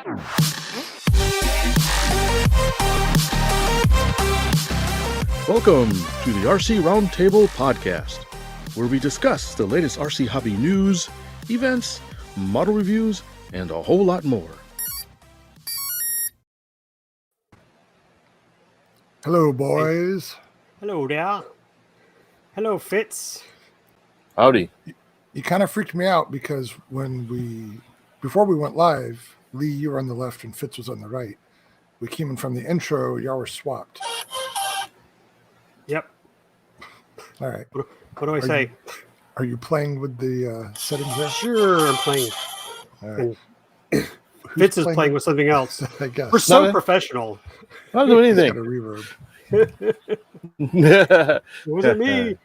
Welcome to the RC Roundtable podcast, where we discuss the latest RC hobby news, events, model reviews, and a whole lot more. Hello, boys. Hello there. Hello, Fitz. Howdy. You kind of freaked me out because before we went live, Lee, you were on the left and Fitz was on the right. We came in from the intro, y'all were swapped. Yep. All right. What do I say? Are you playing with the settings there? Sure, I'm playing. All right. Fitz is playing with something else. I guess. We're so professional. I don't do anything. Got a reverb. It wasn't me.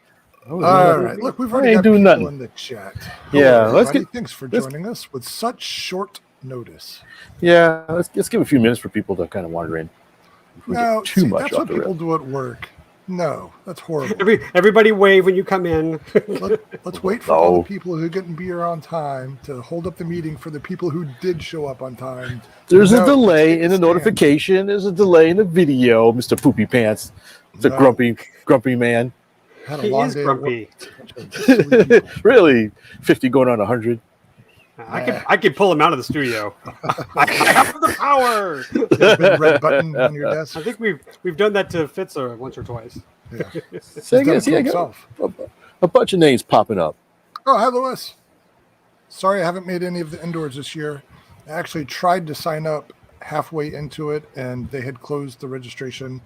All right. Look, we've already got people in the chat. Yeah, Thanks for joining us with such short notice. Yeah, let's give a few minutes for people to kind of wander in. No, too much. That's what people do at work. No, that's horrible. Everybody wave when you come in. Let's wait for all the people who didn't be here on time to hold up the meeting for the people who did show up on time. There's a delay in the notification. There's a delay in the video, Mr. Poopy Pants. The grumpy man. Had a long day grumpy. Really? 50 going on 100. I could pull him out of the studio. I have the power. That big red button on your desk. I think we've done that to Fitz once or twice. Yeah. I got a bunch of names popping up. Oh, hi, Lewis. Sorry I haven't made any of the indoors this year. I actually tried to sign up halfway into it, and they had closed the registration.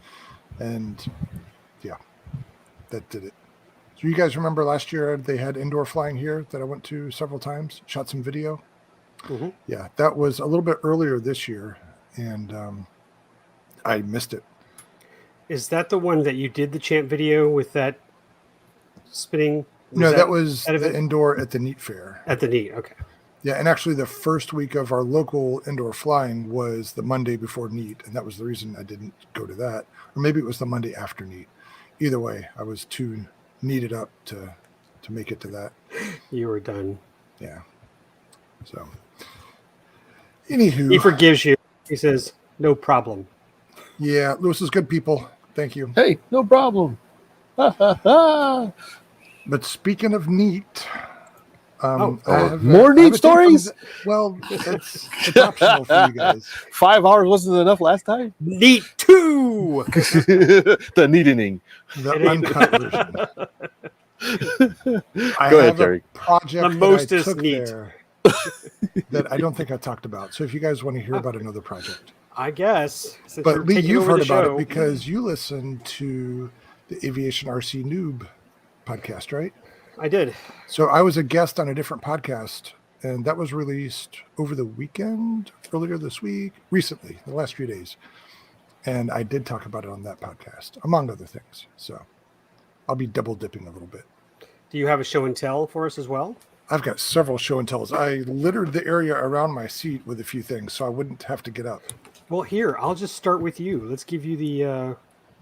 And, yeah, that did it. So you guys remember last year they had indoor flying here that I went to several times, shot some video. Mm-hmm. Yeah, that was a little bit earlier this year, and I missed it. Is that the one that you did the chant video with that spinning? No, that was the indoor at the NEAT Fair. At the NEAT, okay. Yeah, and actually the first week of our local indoor flying was the Monday before NEAT, and that was the reason I didn't go to that. Or maybe it was the Monday after NEAT. Either way, I was too needed up to make it to that. You were done. Yeah. So, anywho. He forgives you. He says, no problem. Yeah, Lewis is good people. Thank you. Hey, no problem. But speaking of NEAT, more NEAT stories? It's optional for you guys. 5 hours wasn't enough last time? NEAT 2! The neatening. The uncut version. Go ahead, Terry. Project the most that I took neat. there that I don't think I talked about. So if you guys want to hear about another project. I guess. But Lee, you've heard about it because you listened to the Aviation RC Noob podcast, right? I did. So I was a guest on a different podcast, and that was released over the weekend, earlier this week, recently, the last few days. And I did talk about it on that podcast, among other things. So I'll be double dipping a little bit. Do you have a show and tell for us as well? I've got several show and tells. I littered the area around my seat with a few things, so I wouldn't have to get up. Well, here, I'll just start with you. Let's give you the...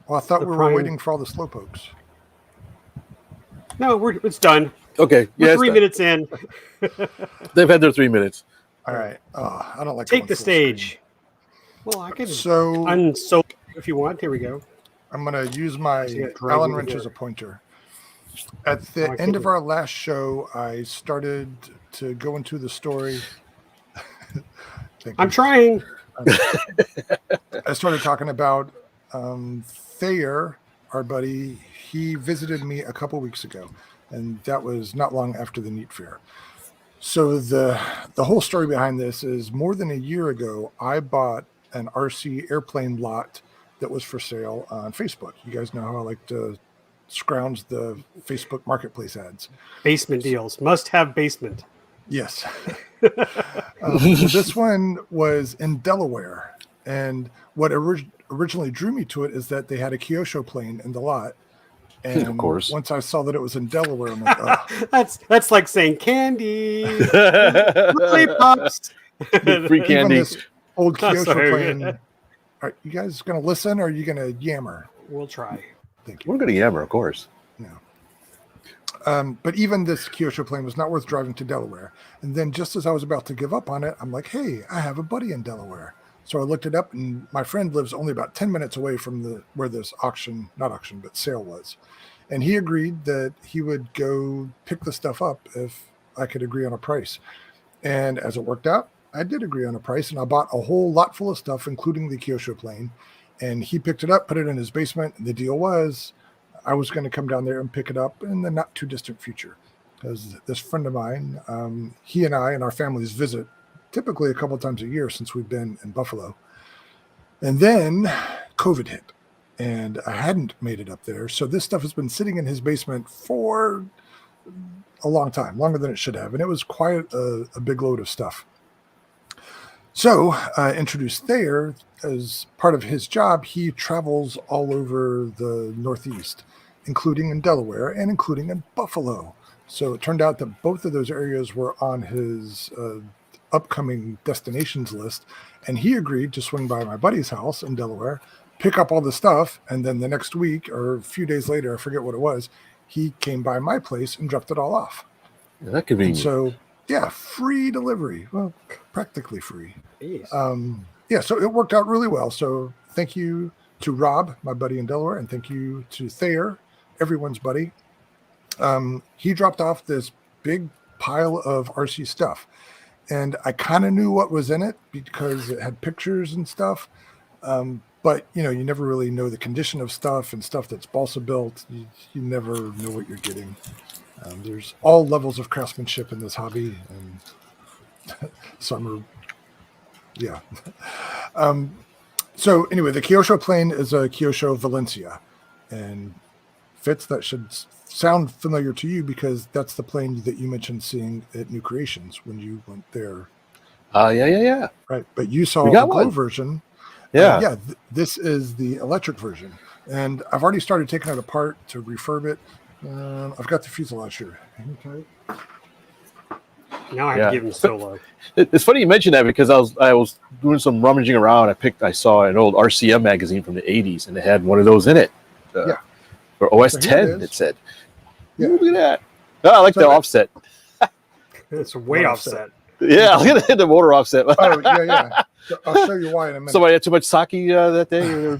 Well, I thought we were waiting for all the slowpokes. No, it's done. Okay. We're 3 minutes in. They've had their 3 minutes. All right. I don't like Take the stage. Well, I can unsolo if you want. Here we go. I'm going to use my Allen wrench as a pointer. At the end of our last show, I started to go into the story. I'm trying. I started talking about Thayer, our buddy. He visited me a couple weeks ago, and that was not long after the NEAT Fair. So the whole story behind this is more than a year ago, I bought an RC airplane lot that was for sale on Facebook. You guys know how I like to scrounge the Facebook marketplace ads. Basement deals. Must have basement. Yes. This one was in Delaware. And what originally drew me to it is that they had a Kyosho plane in the lot. And of course, once I saw that it was in Delaware, I'm like, oh. that's like saying candy. Lollipops. Free candy. This old Kyosho plane. Are you guys going to listen or are you going to yammer? We'll try. Thank you. We're going to yammer, of course. Yeah. But even this Kyosho Plane was not worth driving to Delaware. And then just as I was about to give up on it, I'm like, hey, I have a buddy in Delaware. So I looked it up, and my friend lives only about 10 minutes away from where this sale was. And he agreed that he would go pick the stuff up if I could agree on a price. And as it worked out, I did agree on a price, and I bought a whole lot full of stuff, including the Kyosho Plane. And he picked it up, put it in his basement. And the deal was I was going to come down there and pick it up in the not too distant future. Because this friend of mine, he and I and our families visit typically a couple of times a year since we've been in Buffalo. And then COVID hit, and I hadn't made it up there. So this stuff has been sitting in his basement for a long time, longer than it should have. And it was quite a big load of stuff. So I introduced Thayer as part of his job. He travels all over the Northeast, including in Delaware and including in Buffalo. So it turned out that both of those areas were on his upcoming destinations list. And he agreed to swing by my buddy's house in Delaware, pick up all the stuff. And then the next week or a few days later, I forget what it was, he came by my place and dropped it all off. Yeah, that could be. And so, yeah, free delivery. Well, practically free. Yeah, so it worked out really well. So thank you to Rob, my buddy in Delaware, and thank you to Thayer, everyone's buddy. He dropped off this big pile of RC stuff. And I kind of knew what was in it because it had pictures and stuff. But, you never really know the condition of stuff and stuff that's balsa built. You never know what you're getting. There's all levels of craftsmanship in this hobby. And some are, yeah. So anyway, the Kyosho Plane is a Kyosho Valencia. And Fitz, that should sound familiar to you because that's the plane that you mentioned seeing at New Creations when you went there. Yeah. Right. But you saw the glow version. Yeah. This is the electric version. And I've already started taking it apart to refurb it. I've got the fuselage here. Now I have to give him solo. It's funny you mentioned that because I was doing some rummaging around. I saw an old RCM magazine from the 80s, and it had one of those in it. For OS 10, it said. Yeah. Ooh, look at that. Oh, I like the offset. It's a weight offset. Yeah, look at the motor offset. Oh, yeah. I'll show you why in a minute. Somebody had too much sake that day?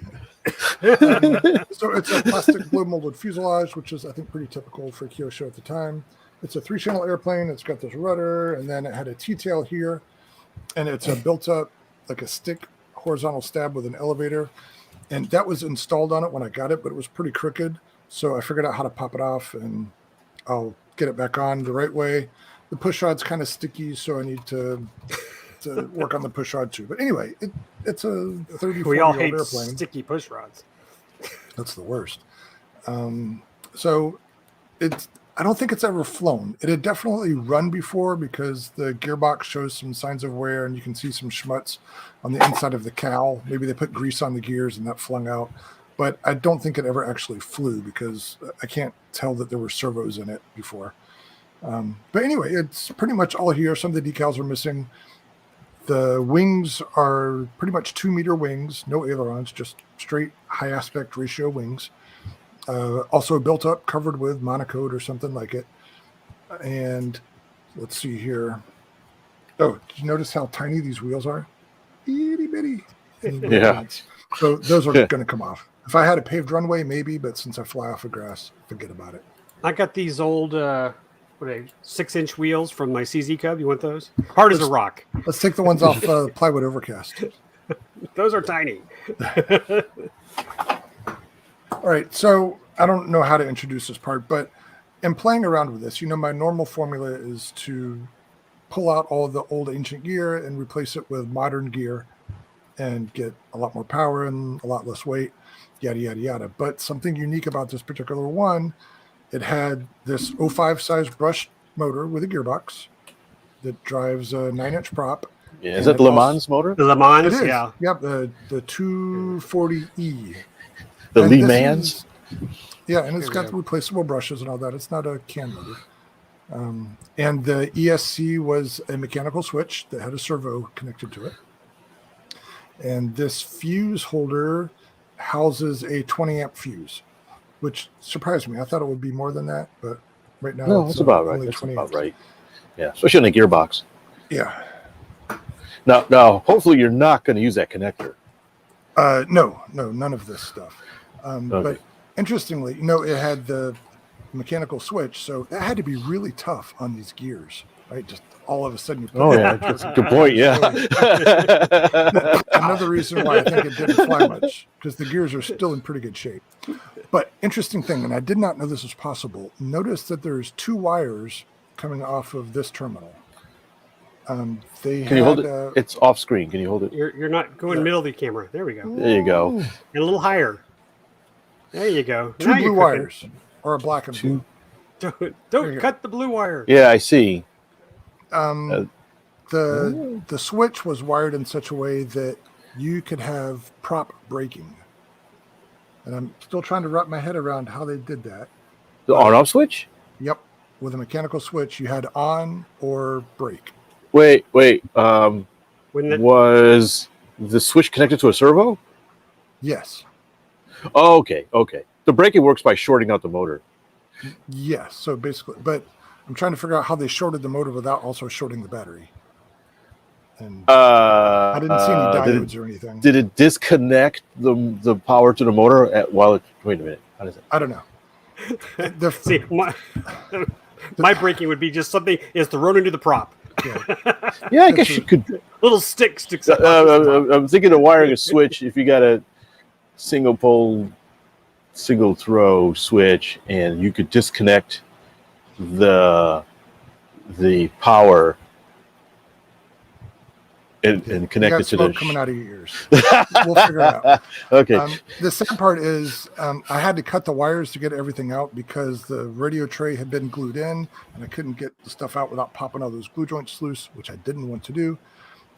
So it's a plastic blow molded fuselage, which is, I think, pretty typical for Kyosho at the time. It's a 3-channel airplane. It's got this rudder, and then it had a T-tail here, and it's a built up, like a stick horizontal stab with an elevator. And that was installed on it when I got it, but it was pretty crooked. So I figured out how to pop it off, and I'll get it back on the right way. The push rod's kind of sticky, so I need to work on the push rod too. But anyway, it's a 34-year-old airplane. Sticky push rods. That's the worst. So I don't think it's ever flown. It had definitely run before because the gearbox shows some signs of wear, and you can see some schmutz on the inside of the cowl. Maybe they put grease on the gears and that flung out. But I don't think it ever actually flew because I can't tell that there were servos in it before. But anyway, it's pretty much all here. Some of the decals are missing. The wings are pretty much 2-meter wings, no ailerons, just straight high aspect ratio wings. Also built up, covered with Monocoat or something like it. And let's see here. Oh, did you notice how tiny these wheels are? Itty bitty. Yeah. So those are going to come off. If I had a paved runway, maybe, but since I fly off of grass, forget about it. I got these old 6-inch wheels from my CZ Cub. You want those? Hard as a rock. Let's take the ones off Plywood Overcast. Those are tiny. All right, so I don't know how to introduce this part, but in playing around with this, my normal formula is to pull out all the old ancient gear and replace it with modern gear and get a lot more power and a lot less weight, yada, yada, yada. But something unique about this particular one, it had this 05 size brush motor with a gearbox that drives a 9-inch prop. Yeah, is that the Le Mans motor? The Le Mans, it is. yeah. Yep, the 240E. The Le Mans? Yeah, and it's got the replaceable brushes and all that. It's not a can motor. And the ESC was a mechanical switch that had a servo connected to it. And this fuse holder houses a 20-amp fuse, which surprised me. I thought it would be more than that, but Right now, No, it's that's about right. only That's 20 about amps. right. Yeah, especially on the gearbox. Yeah. Now, hopefully you're not going to use that connector. No, none of this stuff. Okay. But interestingly, it had the mechanical switch, so that had to be really tough on these gears, right? Just all of a sudden you put Oh yeah, that's a good point. Yeah. Another reason why I think it didn't fly much, because the gears are still in pretty good shape. But interesting thing, and I did not know this was possible. Notice that there's 2 wires coming off of this terminal. Can you hold it? It's off screen. Can you hold it? You're not going middle of the camera. There we go. There you go. Ooh. And a little higher. There you go. 2 Now blue you're wires, or a black and blue. Don't cut the blue wire. Yeah, I see. The switch was wired in such a way that you could have prop braking. And I'm still trying to wrap my head around how they did that. The on-off switch? Yep. With a mechanical switch, you had on or brake. Wait. Was the switch connected to a servo? Yes. Oh, okay. The braking works by shorting out the motor. Yes. So basically, but I'm trying to figure out how they shorted the motor without also shorting the battery. And I didn't see any diodes or anything. Did it disconnect the power to the motor wait a minute. How does it? I don't know. See, my braking would be just something is thrown into the prop. Yeah, I guess you could. Little stick sticks up. I'm thinking of wiring a switch. If you got a single pole, single throw switch, and you could disconnect the power and connect it to the coming out of your ears. We'll figure it out. Okay. The second part is I had to cut the wires to get everything out because the radio tray had been glued in, and I couldn't get the stuff out without popping all those glue joints loose, which I didn't want to do.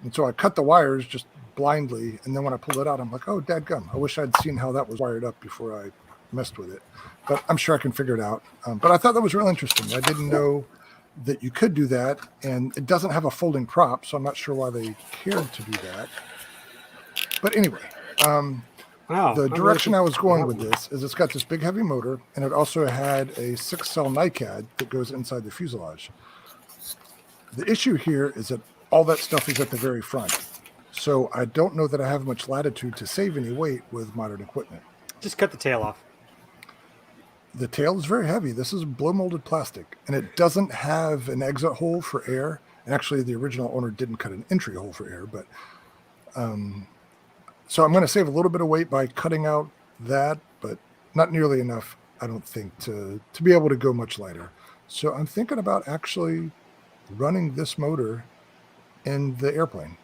And so I cut the wires just blindly, and then when I pulled it out, I'm like, oh, dadgum. I wish I'd seen how that was wired up before I messed with it. But I'm sure I can figure it out. But I thought that was real interesting. I didn't know that you could do that, and it doesn't have a folding prop, so I'm not sure why they cared to do that. But anyway, the direction I was going with this is it's got this big heavy motor, and it also had a 6-cell NiCad that goes inside the fuselage. The issue here is that all that stuff is at the very front, so I don't know that I have much latitude to save any weight with modern equipment. Just cut the tail off. The tail is very heavy. This is blow molded plastic, and it doesn't have an exit hole for air. And actually, the original owner didn't cut an entry hole for air, but so I'm going to save a little bit of weight by cutting out that, but not nearly enough, I don't think, to be able to go much lighter. So I'm thinking about actually running this motor in the airplane.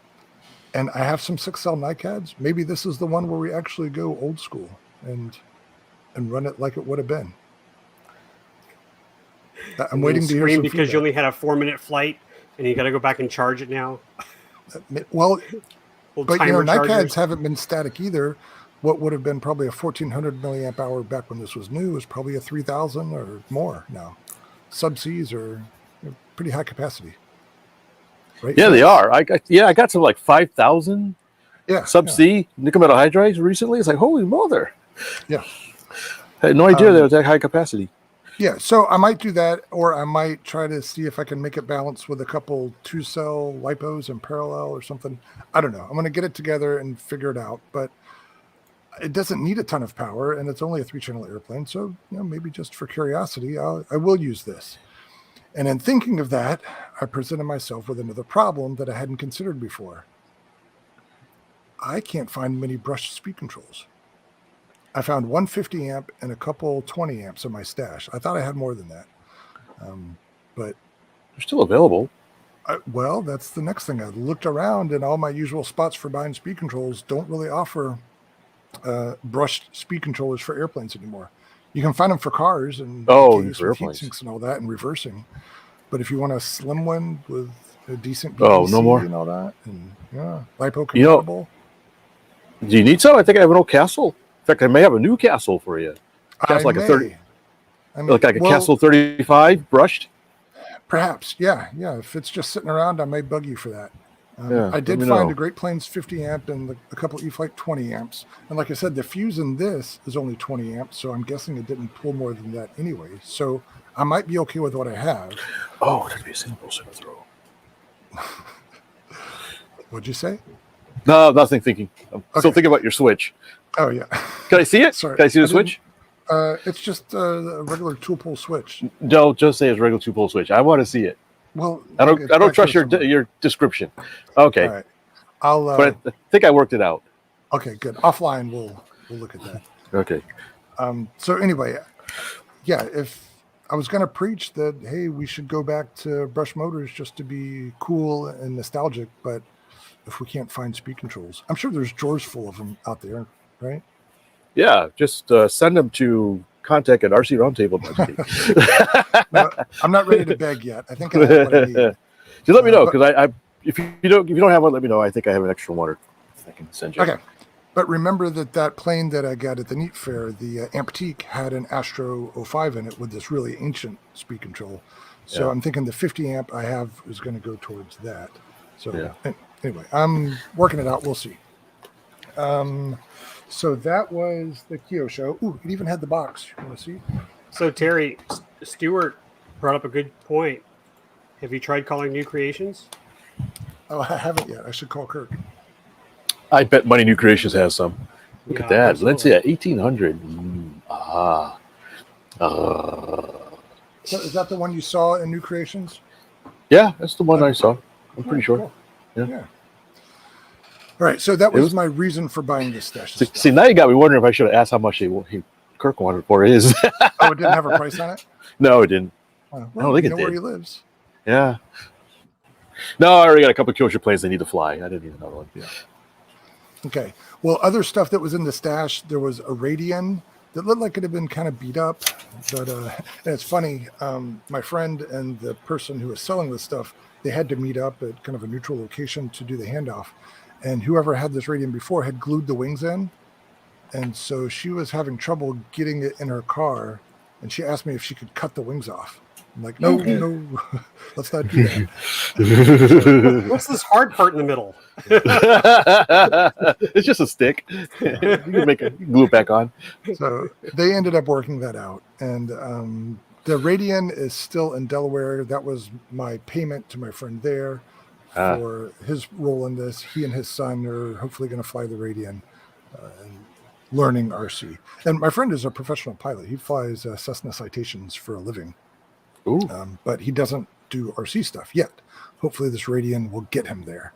And I have some 6-cell NiCads. Maybe this is the one where we actually go old school and run it like it would have been. I'm waiting to hear some because feedback. you only had a 4-minute flight and you got to go back and charge it now. Well, but NiCads chargers. haven't been static either. What would have been probably a 1400 milliamp hour back when this was new is probably a 3000 or more now. Subseas are pretty high capacity. Right? Yeah, they are. I got some like 5,000 subsea nickel metal hydrides recently. It's like, holy mother. Yeah. I had no idea there was that high capacity. Yeah, so I might do that, or I might try to see if I can make it balance with a couple 2-cell lipos in parallel or something. I don't know. I'm going to get it together and figure it out, but it doesn't need a ton of power, and it's only a 3-channel airplane, so maybe just for curiosity, I will use this. And in thinking of that, I presented myself with another problem that I hadn't considered before. I can't find many brushed speed controls. I found one 50 amp and a couple 20 amps in my stash. I thought I had more than that. But they're still available. Well, that's the next thing. I looked around, and all my usual spots for buying speed controls don't really offer brushed speed controllers for airplanes anymore. You can find them for cars and for airplanes heat sinks and all that, and reversing. But if you want a slim one with a decent no more and all that, and lipo compatible. Do you need some? I think I have an old Castle. In fact, I may have a new Castle for you. Castle like a 30, like a Castle 35 brushed. Perhaps, yeah. If it's just sitting around, I may bug you for that. I did find a Great Plains 50 amp and a couple E-Flight 20 amps. And like I said, the fuse in this is only 20 amps, so I'm guessing it didn't pull more than that anyway. So I might be okay with what I have. Oh, that'd be a simple throw. What'd you say? No, nothing thinking. I'm still thinking about your Switch. Oh, yeah. Can I see it? Sorry. Can I see the Switch? It's just a regular two-pole switch. No, just say it's regular 2-pole Switch. I want to see it. Well, I don't trust your description. Okay. All right. I'll. But I think I worked it out. Okay, good. Offline, we'll look at that. Okay. So anyway, yeah, if I was going to preach that, hey, we should go back to brush motors just to be cool and nostalgic, but if we can't find speed controls, I'm sure there's drawers full of them out there, right? Yeah, just send them to contact at RC Roundtable. No, I'm not ready to beg yet. I think I have what I need. Just let me know, because I if you don't have one, let me know. I think I have an extra one, or I can send you. Okay. But remember that plane that I got at the Neat Fair, the Ampetique, had an Astro 05 in it with this really ancient speed control. So I'm thinking the 50 amp I have is going to go towards that. So anyway, I'm working it out. We'll see. So that was the Kyosho. Ooh, it even had the box. You want to see? So Terry, Stewart brought up a good point. Have you tried calling New Creations? Oh, I haven't yet. I should call Kirk. I bet Money New Creations has some. Look at that. Absolutely. Let's see, 1800. So is that the one you saw in New Creations? Yeah, that's the one I saw. I'm pretty sure. Cool. Yeah. All right. So that was my reason for buying this stash. of See, now you got me wondering if I should have asked how much Kirk wanted for his. Oh, it didn't have a price on it? No, it didn't. Well, I don't think you it know did. where he lives. Yeah. No, I already got a couple of Kyosho planes that need to fly. I didn't need another one. Yeah. Okay. Well, other stuff that was in the stash, there was a Radian that looked like it had been kind of beat up. But and it's funny, my friend and the person who was selling this stuff, they had to meet up at kind of a neutral location to do the handoff. And whoever had this Radian before had glued the wings in. And so she was having trouble getting it in her car. And she asked me if she could cut the wings off. I'm like, no, let's not do that. What's this hard part in the middle? It's just a stick. You can glue it back on. So they ended up working that out. And the Radian is still in Delaware. That was my payment to my friend there for his role in this. He and his son are hopefully going to fly the Radian and learning RC. And my friend is a professional pilot. He flies Cessna Citations for a living. Ooh. But he doesn't do RC stuff yet. Hopefully this Radian will get him there.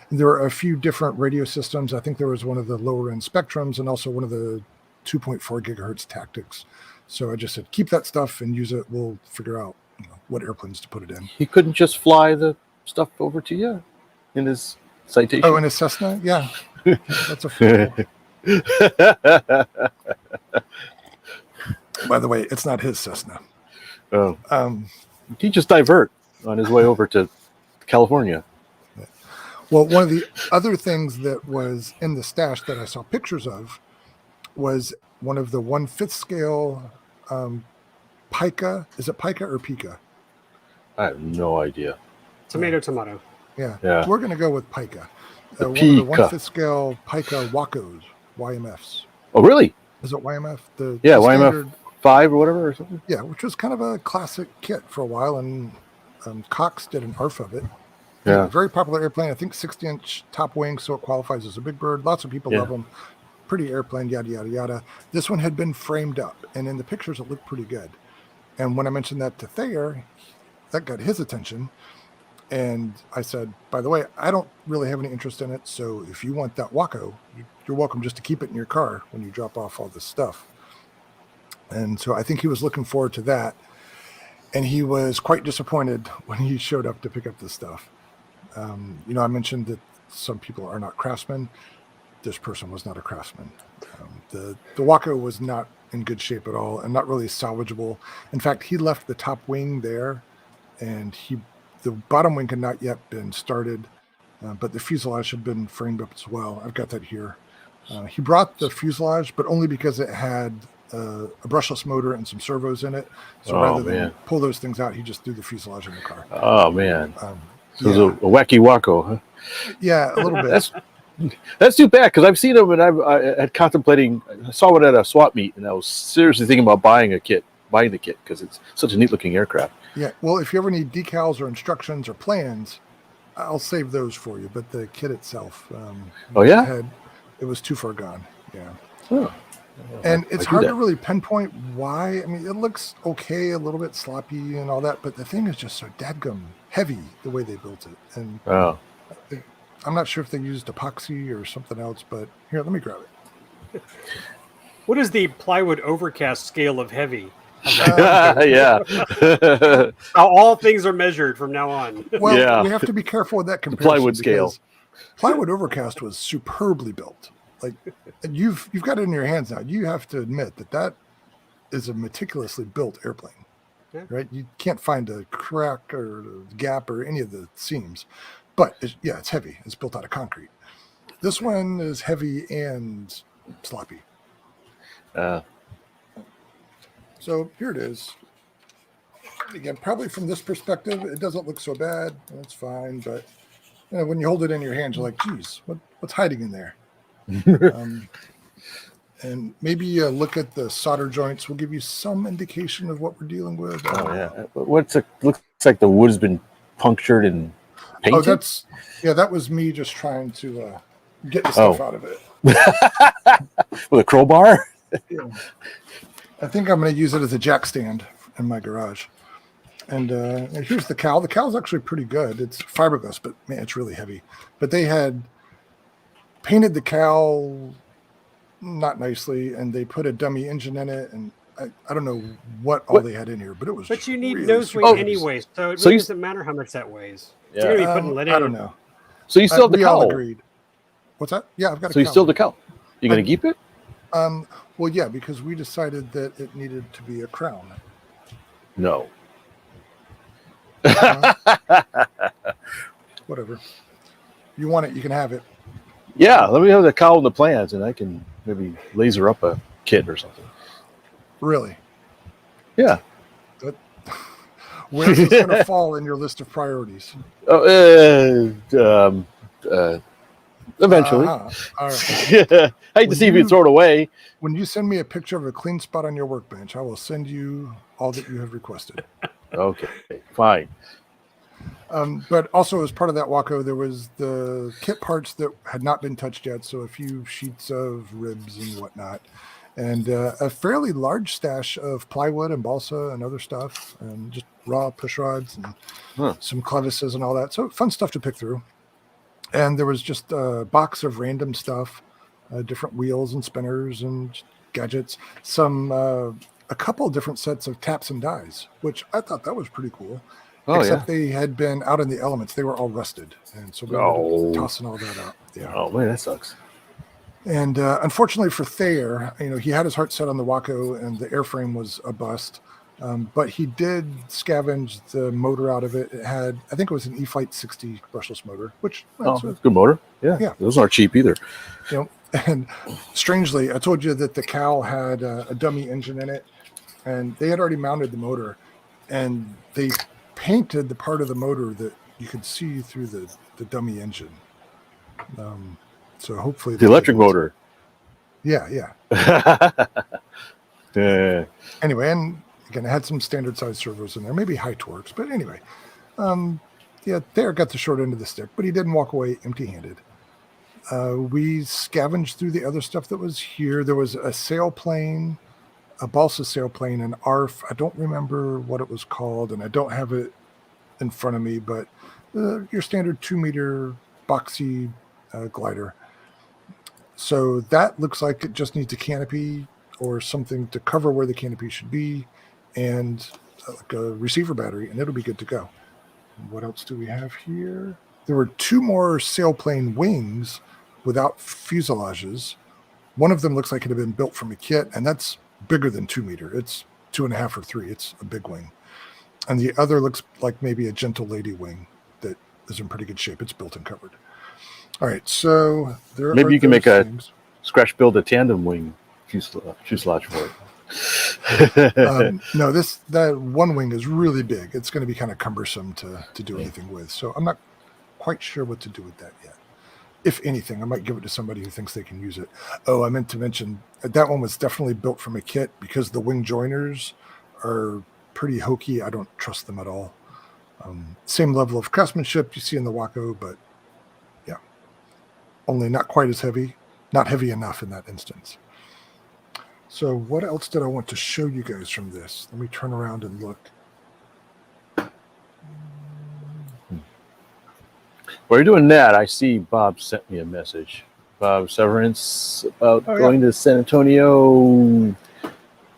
And there are a few different radio systems. I think there was one of the lower end Spectrums and also one of the 2.4 gigahertz Tactics. So I just said, keep that stuff and use it. We'll figure out what airplanes to put it in. He couldn't just fly the stuff over to you in his Citation. Oh, in his Cessna? Yeah. That's a fool. By the way, it's not his Cessna. Oh. He just divert on his way over to California. Well, one of the other things that was in the stash that I saw pictures of was one of the 1/5 scale pica. Is it pica or pica? I have no idea. Tomato. Yeah. Yeah. We're going to go with pica. The One of the pica. 1/5 scale pica Wacos, YMFs. Oh, really? Is it YMF? The YMF standard, 5 or whatever or something? yeah, which was kind of a classic kit for a while, and Cox did an ARF of it. Yeah. Very popular airplane. I think 60-inch top wing, so it qualifies as a big bird. Lots of people love them. Pretty airplane, yada, yada, yada. This one had been framed up, and in the pictures, it looked pretty good. And when I mentioned that to Thayer, that got his attention. And I said, by the way, I don't really have any interest in it, so if you want that Waco, you're welcome just to keep it in your car when you drop off all this stuff. And so I think he was looking forward to that. And he was quite disappointed when he showed up to pick up this stuff. I mentioned that some people are not craftsmen. This person was not a craftsman. The Waco was not in good shape at all and not really salvageable. In fact, he left the top wing there, and the bottom wing had not yet been started, but the fuselage had been framed up as well. I've got that here. He brought the fuselage, but only because it had a brushless motor and some servos in it. So rather than pull those things out, he just threw the fuselage in the car. Oh, man. So it was a wacky Waco, huh? Yeah, a little bit. That's too bad, because I've seen them, and I had contemplating. I saw one at a swap meet, and I was seriously thinking about buying a kit buying the kit because it's such a neat looking aircraft. Yeah. Well, if you ever need decals or instructions or plans, I'll save those for you. But the kit itself, it was too far gone. Yeah. Oh. And it's hard to really pinpoint why. I mean, it looks okay, a little bit sloppy and all that, but the thing is just so dadgum heavy the way they built it. And I'm not sure if they used epoxy or something else, but here, let me grab it. What is the plywood overcast scale of heavy? Yeah. How all things are measured from now on. Well, we have to be careful with that comparison. The plywood scale. Plywood overcast was superbly built. Like you've got it in your hands now. You have to admit that is a meticulously built airplane, right? You can't find a crack or a gap or any of the seams, but it's heavy. It's built out of concrete. This one is heavy and sloppy. So here it is. Again, probably from this perspective, it doesn't look so bad. That's fine, but when you hold it in your hand, you're like, geez, what's hiding in there? And maybe look at the solder joints will give you some indication of what we're dealing with. Looks like the wood's been punctured and painted. That was me just trying to get the stuff out of it. With a crowbar? Yeah. I think I'm going to use it as a jack stand in my garage. And here's the cowl. The cowl's actually pretty good. It's fiberglass, but man, it's really heavy. But they had painted the cowl not nicely, and they put a dummy engine in it, and I don't know what they had in here, but it was. But you need really nose weight anyway, so it really doesn't matter how much that weighs. Yeah. You're gonna be putting lead in. I don't know. So you still have the we cowl. all agreed. What's that? Yeah, I've got. So you still have the cowl. You gonna keep it? Well, yeah, because we decided that it needed to be a crown. No. Whatever. You want it, you can have it. Yeah, let me have the cowl and the plans, and I can maybe laser up a kit or something. Really? Yeah. Where's this going to fall in your list of priorities? Eventually. All right. I hate to see if you throw it away. When you send me a picture of a clean spot on your workbench, I will send you all that you have requested. Okay, fine. But also as part of that Waco, there was the kit parts that had not been touched yet. So a few sheets of ribs and whatnot, and a fairly large stash of plywood and balsa and other stuff, and just raw push rods and some clevises and all that. So fun stuff to pick through. And there was just a box of random stuff, different wheels and spinners and gadgets, a couple of different sets of taps and dies, which I thought that was pretty cool. Except they had been out in the elements. They were all rusted. And so we were tossing all that out. Yeah. Oh, man, that sucks. And unfortunately for Thayer, he had his heart set on the Waco, and the airframe was a bust. But he did scavenge the motor out of it. It had, I think it was an E-Flight 60 brushless motor, which that's a good motor. Yeah. Those aren't cheap either. And strangely, I told you that the cowl had a dummy engine in it, and they had already mounted the motor, and they painted the part of the motor that you could see through the dummy engine. So hopefully the electric motor. Yeah. Anyway, and again, it had some standard size servos in there, maybe high torques, but anyway, Thayer got the short end of the stick, but he didn't walk away empty-handed. We scavenged through the other stuff that was here. There was a sailplane, a balsa sailplane, an ARF. I don't remember what it was called, and I don't have it in front of me, but your standard 2-meter boxy glider. So that looks like it just needs a canopy or something to cover where the canopy should be, and like a receiver battery, and it'll be good to go. What else do we have here? There were 2 more sailplane wings without fuselages. One of them looks like it had been built from a kit, and that's bigger than 2 meter. It's 2.5 or 3. It's a big wing. And the other looks like maybe a gentle lady wing that is in pretty good shape. It's built and covered. All right, so there maybe you can make things. scratch build a tandem wing fuselage for it. No, that one wing is really big. It's going to be kind of cumbersome to do anything with. So I'm not quite sure what to do with that yet. If anything, I might give it to somebody who thinks they can use it. Oh, I meant to mention that one was definitely built from a kit because the wing joiners are pretty hokey. I don't trust them at all. Same level of craftsmanship you see in the Wako, but yeah, only not quite as heavy, not heavy enough in that instance. So what else did I want to show you guys from this? Let me turn around and look. While you're doing that, I see Bob sent me a message. Bob Severance about going to San Antonio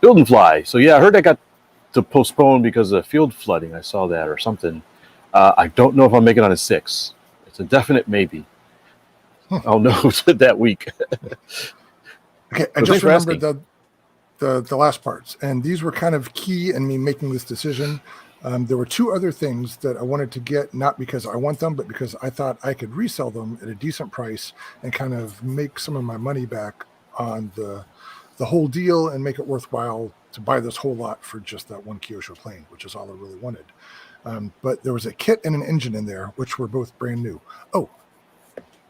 Build and Fly. So yeah, I heard that got to postpone because of field flooding. I saw that or something. I don't know if I'll make it on a 6. It's a definite maybe. I'll know that week. Okay, I just remembered the last parts, and these were kind of key in me making this decision. There were 2 other things that I wanted to get, not because I want them, but because I thought I could resell them at a decent price and kind of make some of my money back on the whole deal and make it worthwhile to buy this whole lot for just that one Kyosho plane, which is all I really wanted. But there was a kit and an engine in there, which were both brand new. Oh,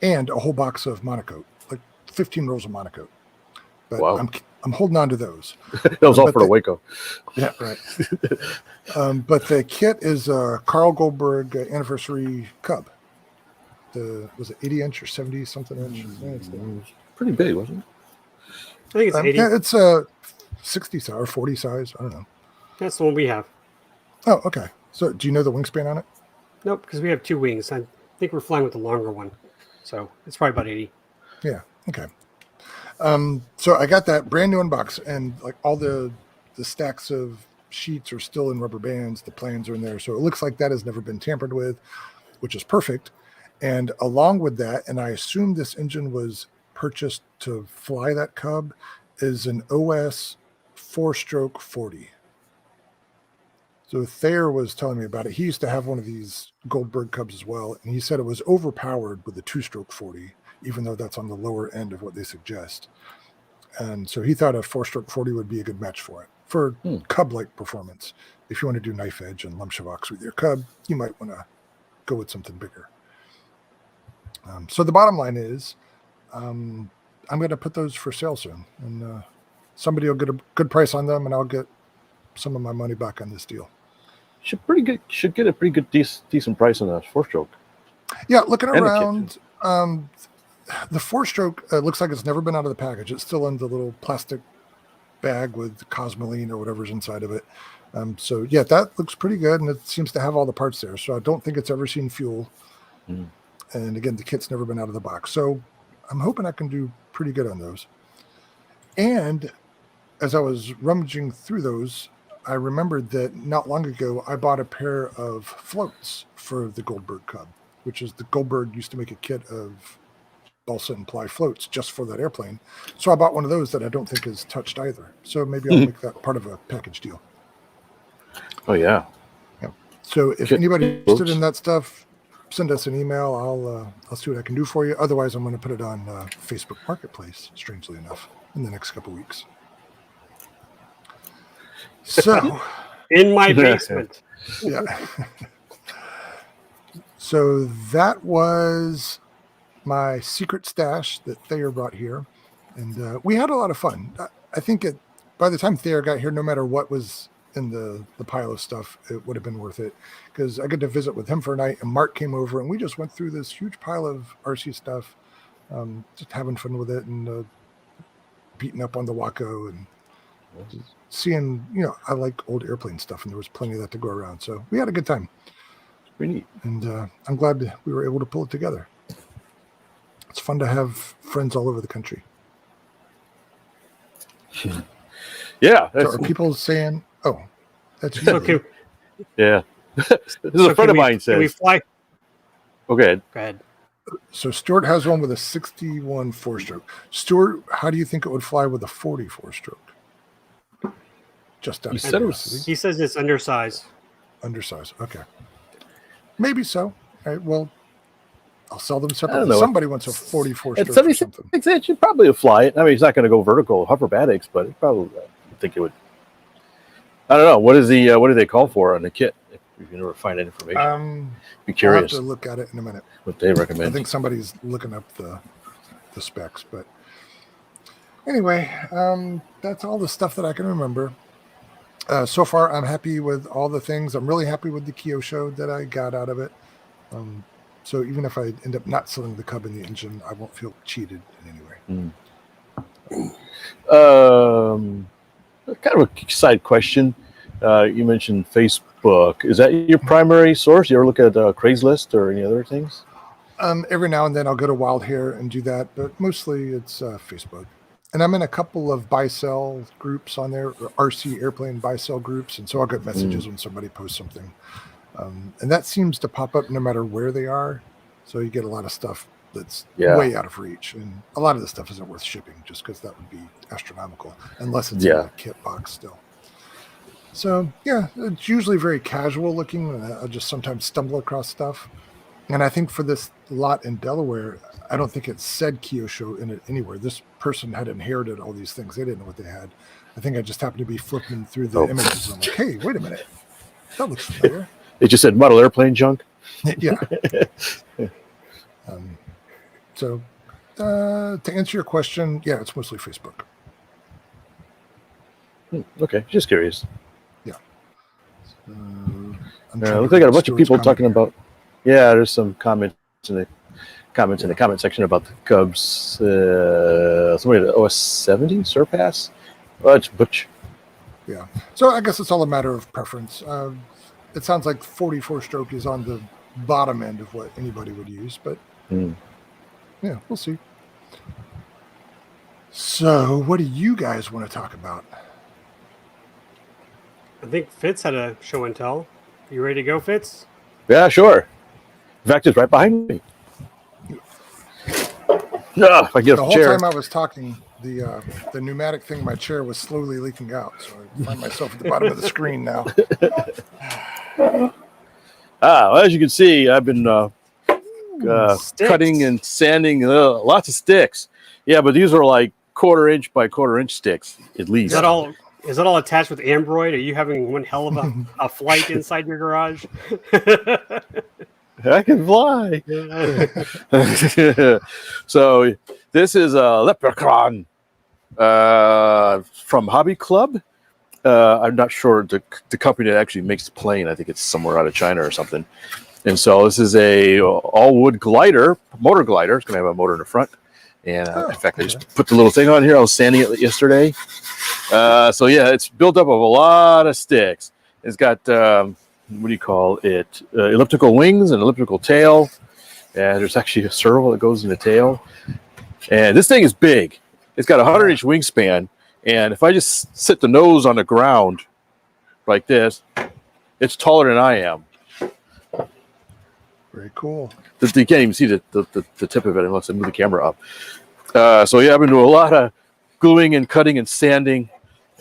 and a whole box of monocoat, like 15 rolls of monocoat. But wow. I'm holding on to those. That was all for the Waco. Yeah, right. But the kit is a Carl Goldberg anniversary Cub. Was it 80 inch or 70 something inch? It was pretty big, wasn't it? I think it's 80. Yeah, it's a 60 size or 40 size. I don't know. That's the one we have. Oh, okay. So do you know the wingspan on it? Nope, because we have 2 wings. I think we're flying with the longer one. So it's probably about 80. Yeah, okay. So I got that brand new in box, and like all the stacks of sheets are still in rubber bands. The plans are in there. So it looks like that has never been tampered with, which is perfect. And along with that, and I assume this engine was purchased to fly that Cub, is an OS 4-stroke 40. So Thayer was telling me about it. He used to have one of these Goldberg Cubs as well, and he said it was overpowered with the 2-stroke 40, even though that's on the lower end of what they suggest. And so he thought a 4-stroke 40 would be a good match for it, for Cub-like performance. If you want to do knife edge and Lumshavox with your Cub, you might want to go with something bigger. So the bottom line is, I'm going to put those for sale soon, and somebody will get a good price on them, and I'll get some of my money back on this deal. Should get a pretty good decent price on that 4-stroke. Yeah, looking around, the 4-stroke looks like it's never been out of the package. It's still in the little plastic bag with Cosmoline or whatever's inside of it. So yeah, that looks pretty good, and it seems to have all the parts there. So I don't think it's ever seen fuel. And again, the kit's never been out of the box. So I'm hoping I can do pretty good on those. And as I was rummaging through those, I remembered that not long ago, I bought a pair of floats for the Goldberg Cub, which is the Goldberg used to make a kit of balsa and ply floats just for that airplane. So I bought one of those that I don't think is touched either. So maybe I'll make that part of a package deal. Oh, yeah. So if anybody's interested in that stuff, send us an email. I'll see what I can do for you. Otherwise, I'm going to put it on Facebook Marketplace, strangely enough, in the next couple weeks. So in my basement. Yeah. So that was my secret stash that Thayer brought here. And we had a lot of fun. I think by the time Thayer got here, no matter what was in the pile of stuff, it would have been worth it, because I got to visit with him for a night, and Mark came over, and we just went through this huge pile of RC stuff, just having fun with it, and beating up on the Wako, and seeing, I like old airplane stuff, and there was plenty of that to go around. So we had a good time. Pretty neat. And I'm glad that we were able to pull it together. It's fun to have friends all over the country. Yeah. So are people saying, "Oh, that's you"? Okay. Yeah. This is a friend of mine says. Can we fly? Okay. Go ahead. So Stuart has one with a 61 4-stroke. Stuart, how do you think it would fly with a 40 4-stroke? Just out of curiosity. He says it's undersized. Undersized. Okay. Maybe so. All right. Well, I'll sell them I don't separately. know. Somebody wants a 44 At stroke or 76 something. inch, you'd probably fly it. I mean, he's not going to go vertical hovermatics, but it probably, I think it would. I don't know. What do they call for on the kit? If you never find that information, be I'll curious have to look at it in a minute. what they recommend. I think somebody's looking up the specs, but anyway, that's all the stuff that I can remember. So far, I'm happy with all the things. I'm really happy with the Kyosho that I got out of it. So even if I end up not selling the Cub in the engine, I won't feel cheated in any way. Kind of a side question. You mentioned Facebook. Is that your primary source? You ever look at Craigslist or any other things? Every now and then I'll go to Wild Hair and do that, but mostly it's Facebook. And I'm in a couple of buy-sell groups on there, RC airplane buy-sell groups, and so I'll get messages when somebody posts something. And that seems to pop up no matter where they are. So you get a lot of stuff that's way out of reach. And a lot of the stuff isn't worth shipping just because that would be astronomical, unless it's in a kit box still. So, yeah, it's usually very casual looking. And I'll just sometimes stumble across stuff. And I think for this lot in Delaware, I don't think it said Kyosho in it anywhere. This person had inherited all these things. They didn't know what they had. I think I just happened to be flipping through the images. And I'm like, hey, wait a minute. That looks familiar. It just said model airplane junk. Yeah. So to answer your question, yeah, it's mostly Facebook. Okay, just curious. Yeah. Looks like I got a bunch of people talking about. Yeah, there's some comments in the comment section about the Cubs. Somebody at OS 70 Surpass. Butch. Yeah. So I guess it's all a matter of preference. It sounds like 44 stroke is on the bottom end of what anybody would use, but yeah, we'll see. So what do you guys want to talk about? I think Fitz had a show and tell. You ready to go, Fitz? Yeah, sure. In fact, it's right behind me. If I get the a whole chair. time I was talking, the pneumatic thing in my chair was slowly leaking out, so I find myself at the bottom of the screen now. Well, as you can see, I've been cutting and sanding lots of sticks. Yeah, but these are like 1/4 inch by 1/4 inch sticks at least. Is that all attached with Ambroid? Are you having one hell of a flight inside your garage? I can fly. So this is a Leprechaun from Hobby Club. I'm not sure the company that actually makes the plane. I think it's somewhere out of China or something. And so this is a all-wood glider, motor glider. It's going to have a motor in the front. And in fact, I just put the little thing on here. I was sanding it yesterday. So yeah, it's built up of a lot of sticks. It's got what do you call it? Elliptical wings and elliptical tail. And there's actually a servo that goes in the tail. And this thing is big. It's got a 100-inch wingspan. And if I just sit the nose on the ground like this, it's taller than I am. Very cool. You can't even see the tip of it unless I move the camera up. So yeah, I've been doing a lot of gluing and cutting and sanding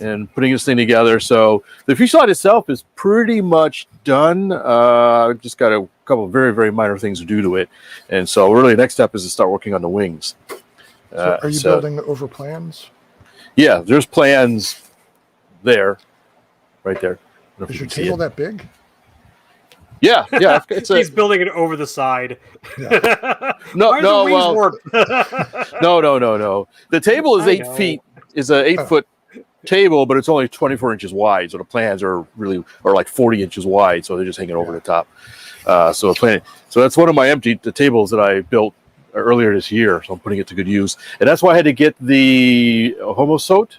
and putting this thing together. So the fuselage itself is pretty much done. I've just got a couple of very, very minor things to do to it. And so really the next step is to start working on the wings. So are you building over plans? Yeah, there's plans there, right there. Is your table that big? Yeah. He's building it over the side. Yeah. No. The table is 8 feet. Is an 8-foot table, but it's only 24 inches wide. So the plans are like 40 inches wide. So they're just hanging over the top. So that's one of my the tables that I built earlier this year. So I'm putting it to good use. And that's why I had to get the Homosote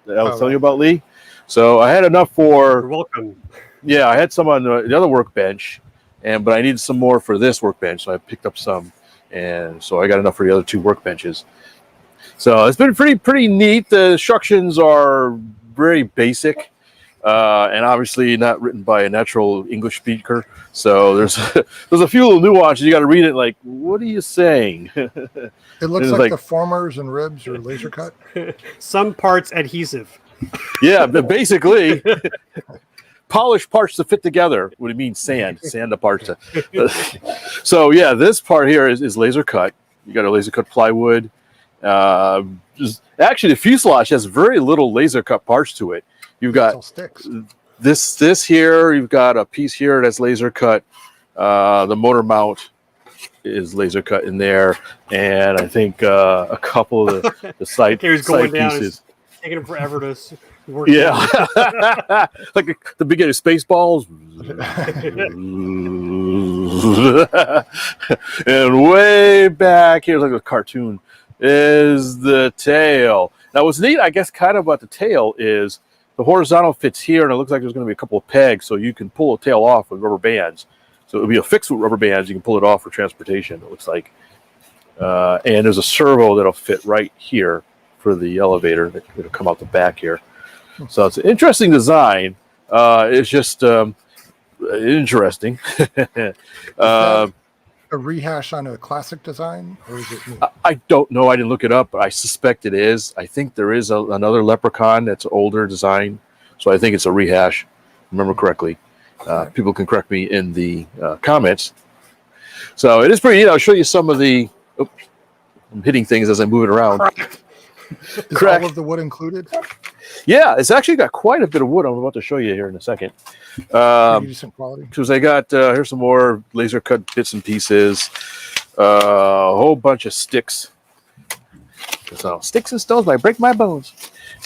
that I was telling you about, Lee. So I had enough for. You're welcome. Yeah, I had some on the other workbench, but I needed some more for this workbench, so I picked up some, and so I got enough for the other 2 workbenches. So it's been pretty neat. The instructions are very basic, and obviously not written by a natural English speaker. So there's a few little nuances. You got to read it like, what are you saying? It looks like the formers and ribs are laser cut. Some parts adhesive. Yeah, but basically. Polished parts to fit together. What do you mean sand the parts. So yeah, this part here is laser cut. You got a laser cut plywood. Actually, the fuselage has very little laser cut parts to it. You've got sticks. This here. You've got a piece here that's laser cut. The motor mount is laser cut in there, and I think a couple of the side pieces. taking him forever to work. Yeah, like the beginning of Spaceballs. And way back here's like a cartoon is the tail. Now, what's neat, I guess, kind of about the tail is the horizontal fits here, and it looks like there's going to be a couple of pegs, so you can pull a tail off with rubber bands. So it'll be a fixed with rubber bands. You can pull it off for transportation. It looks like, and there's a servo that'll fit right here for the elevator that'll come out the back here. So it's an interesting design. It's just interesting. A rehash on a classic design, or is it new? I don't know. I didn't look it up, but I suspect it is. I think there is another Leprechaun that's older design, so I think it's a rehash. Remember correctly. People can correct me in the comments. So it is pretty neat. I'll show you some of the. Oops, I'm hitting things as I move it around. Is all of the wood included? Yeah, it's actually got quite a bit of wood. I'm about to show you here in a second. Pretty decent quality. Because I got here's some more laser cut bits and pieces, a whole bunch of sticks. So sticks and stones might break my bones.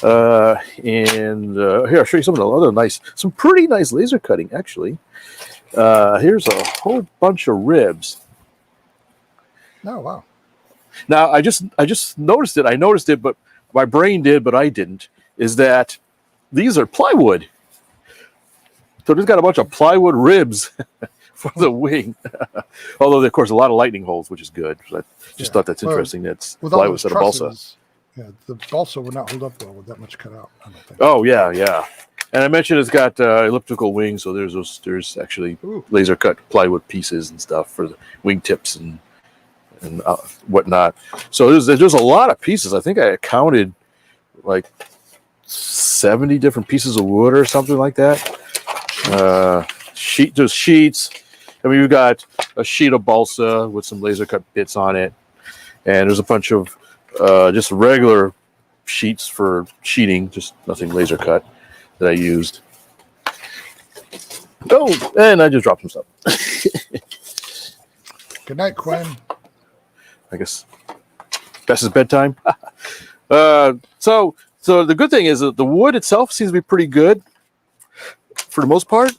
And here I'll show you some of the other some pretty nice laser cutting actually. Here's a whole bunch of ribs. Oh wow! Now I just noticed it. I noticed it, but my brain did, but I didn't. Is that these are plywood? So it's got a bunch of plywood ribs for the wing. Although, of course, a lot of lightning holes, which is good. I just thought that's interesting. That's plywood instead of balsa. Yeah, the balsa would not hold up well with that much cut out, I don't think. Oh, yeah. And I mentioned it's got elliptical wings, so there's actually laser cut plywood pieces and stuff for the wing tips and whatnot. So there's a lot of pieces. I think I counted like 70 different pieces of wood or something like that. There's sheets. I mean, you've got a sheet of balsa with some laser cut bits on it, and there's a bunch of just regular sheets for sheeting, just nothing laser cut that I used. Oh, and I just dropped some stuff. Good night, Quinn. I guess best is bedtime. So the good thing is that the wood itself seems to be pretty good for the most part.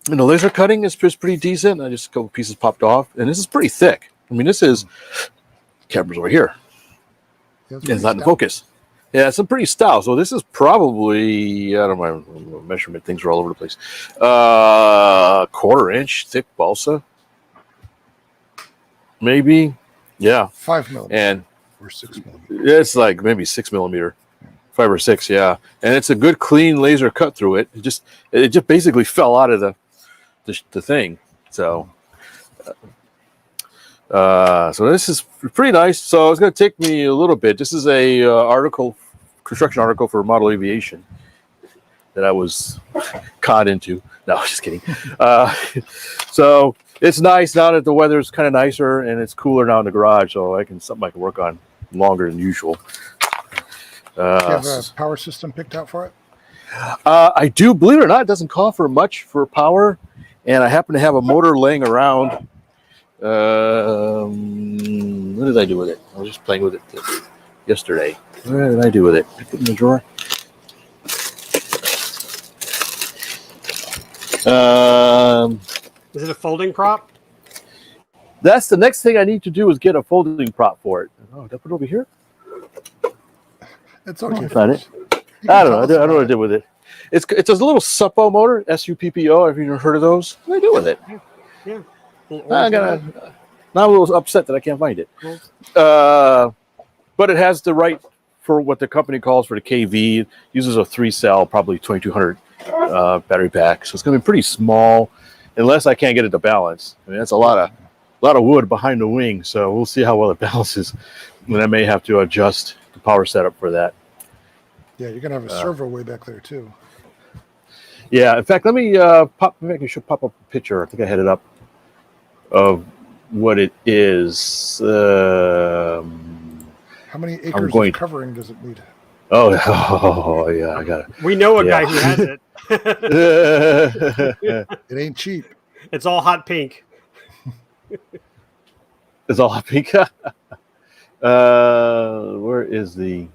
And the laser cutting is pretty decent. I just a couple pieces popped off, and this is pretty thick. I mean, this is camera's over here. Yeah, it's not in focus. Yeah, it's a pretty stout. So this is probably, I don't know, my measurement things are all over the place. 1/4 inch thick balsa, maybe. Yeah, 5 millimeter and or 6 millimeter. It's like maybe 6 millimeter, 5 or 6. Yeah, and it's a good clean laser cut through it. It just basically fell out of the thing. So. So this is pretty nice. So it's going to take me a little bit. This is a construction article for Model Aviation that I was caught into. No, just kidding. So it's nice now that the weather's kind of nicer and it's cooler now in the garage. So something I can work on longer than usual. Do you have a power system picked out for it? I do. Believe it or not, it doesn't call for much for power, and I happen to have a motor laying around. What did I do with it? I was just playing with it yesterday. What did I do with it? I put it in the drawer. Is it a folding prop? That's the next thing I need to do is get a folding prop for it. Oh, did I put it over here? It's okay. Find it. I don't know. I don't know what I did with it. It's a little suppo motor, SUPPO. Have you heard of those? What did I do with it? Yeah. I'm a little upset that I can't find it. But it has the right for what the company calls for the KV. It uses a 3-cell, probably 2200 battery pack. So it's going to be pretty small, unless I can't get it to balance. I mean, that's a lot of wood behind the wing. So we'll see how well it balances. And I may have to adjust the power setup for that. Yeah, you're going to have a servo way back there too. Yeah. In fact, let me maybe I should pop up a picture. I think I had it up. Of what it is. How many acres of covering does it need? Oh yeah, I got it. We know a guy who has it. It ain't cheap. It's all hot pink. It's all hot pink. Where is the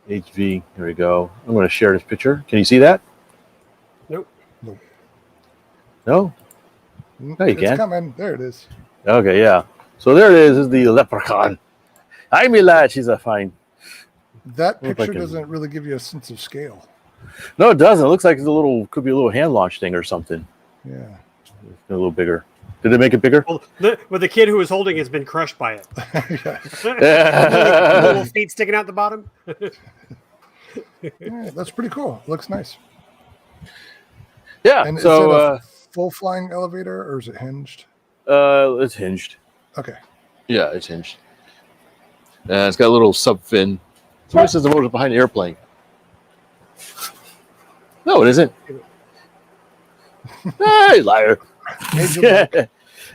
HV. Here we go. I'm going to share this picture. Can you see that? Nope. No? No, you It's can. coming. There it is. Okay, yeah. So there it is. This is the leprechaun. Hi, me lad. She's a fine. That Look picture like a- doesn't really give you a sense of scale. No, it doesn't. It looks like it's could be a little hand launch thing or something. Yeah. A little bigger. Did they make it bigger? Well, the kid who was holding it has been crushed by it. Yeah. Little feet sticking out the bottom. Yeah, that's pretty cool. Looks nice. Yeah. And is it So a full flying elevator or is it hinged? it's hinged. Okay. Yeah, it's hinged. It's got a little sub fin. Somebody says the motor's behind the airplane. No, it isn't. Hey, liar. Made you look.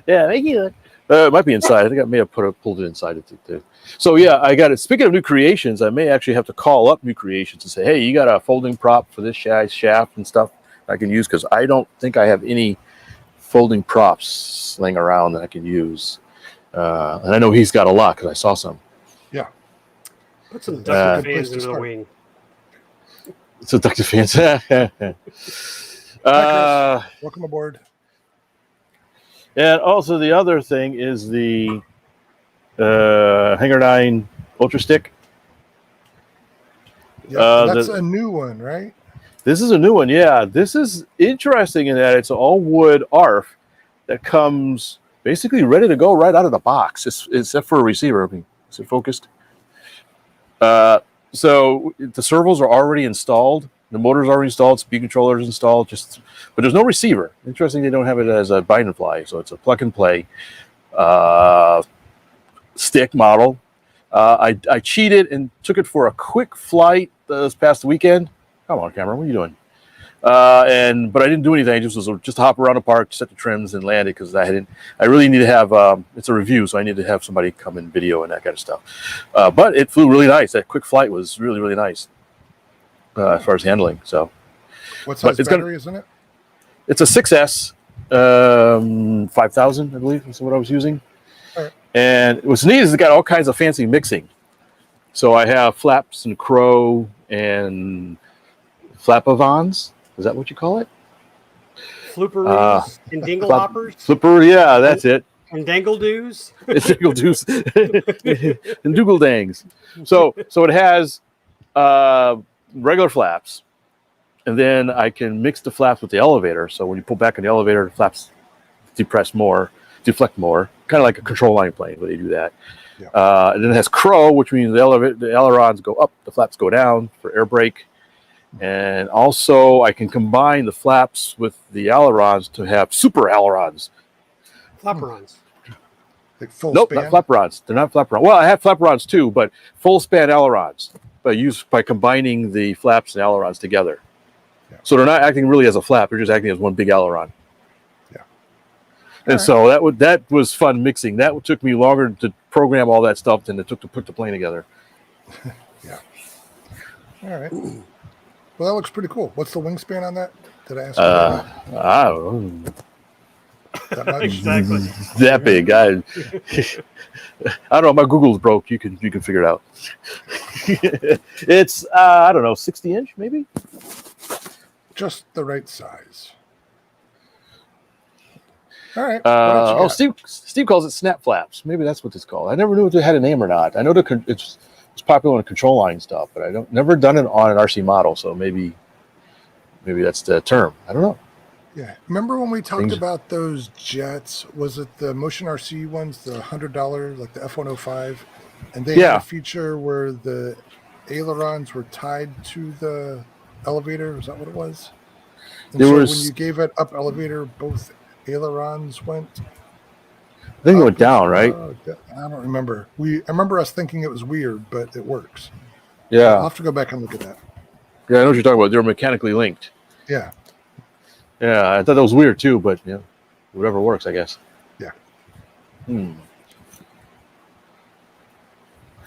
Yeah, thank you. It might be inside. I think I may have pulled it inside it too. So yeah, I got it. Speaking of new creations, I may actually have to call up new creations and say, hey, you got a folding prop for this shaft and stuff I can use, because I don't think I have any folding props laying around that I can use. And I know he's got a lot because I saw some. Yeah. Put some That's duct a good place fans to into the start. wing. It's a ducted fans. Hi, Chris. Welcome aboard. And also the other thing is the Hanger 9 Ultra Stick. Yeah, that's a new one, right? This is a new one, yeah. This is interesting in that it's all wood ARF that comes basically ready to go right out of the box, except for a receiver. I mean, is it focused? So the servos are already installed. The motor's already installed. Speed controller is installed. But there's no receiver. Interesting, they don't have it as a bind and fly. So it's a plug and play stick model. I cheated and took it for a quick flight this past weekend. Come on, camera, what are you doing? But I didn't do anything. I just hop around the park, set the trims, and land it because I really need to have. It's a review, so I need to have somebody come in video and that kind of stuff. But it flew really nice. That quick flight was really, really nice as far as handling. So, What size battery is in it? it's a 6S 5000, I believe, is what I was using. All right. And what's neat is it's got all kinds of fancy mixing. So I have flaps and crow and flapavons. Is that what you call it? Flooperoos and dingle hoppers Flipper, yeah, that's it. and dangle-doos. It's Dingle Deuce and Dougal Dangs. So it has regular flaps, and then I can mix the flaps with the elevator. So when you pull back on the elevator, the flaps deflect more, kind of like a control line plane, where they do that. Yeah. And then it has crow, which means the ailerons go up, the flaps go down for air brake. And also, I can combine the flaps with the ailerons to have super ailerons. Flapperons. Like full Nope, span? not flaperons. They're not flaperons. Well, I have flaperons too, but full span ailerons, by combining the flaps and ailerons together. Yeah. So they're not acting really as a flap; they're just acting as one big aileron. Yeah. And so that was fun mixing. That took me longer to program all that stuff than it took to put the plane together. Yeah. All right. Well, that looks pretty cool. What's the wingspan on that? Did I ask you that? I don't know. That much? Exactly. That big. I don't know. My Google's broke. You can figure it out. It's I don't know, 60-inch maybe. Just the right size. All right. What else you got? Steve calls it snap flaps. Maybe that's what it's called. I never knew if it had a name or not. I know it's popular on control line stuff, but I never done it on an RC model. So maybe that's the term. I don't know. Yeah. Remember when we talked about those jets? Was it the Motion RC ones, the $100, like the F-105? And they had a feature where the ailerons were tied to the elevator. Is that what it was? And when you gave it up elevator, both ailerons went. I think it went down, right? I don't remember. I remember us thinking it was weird, but it works. Yeah. I'll have to go back and look at that. Yeah, I know what you're talking about. They're mechanically linked. Yeah. Yeah, I thought that was weird too, but whatever works, I guess. Yeah.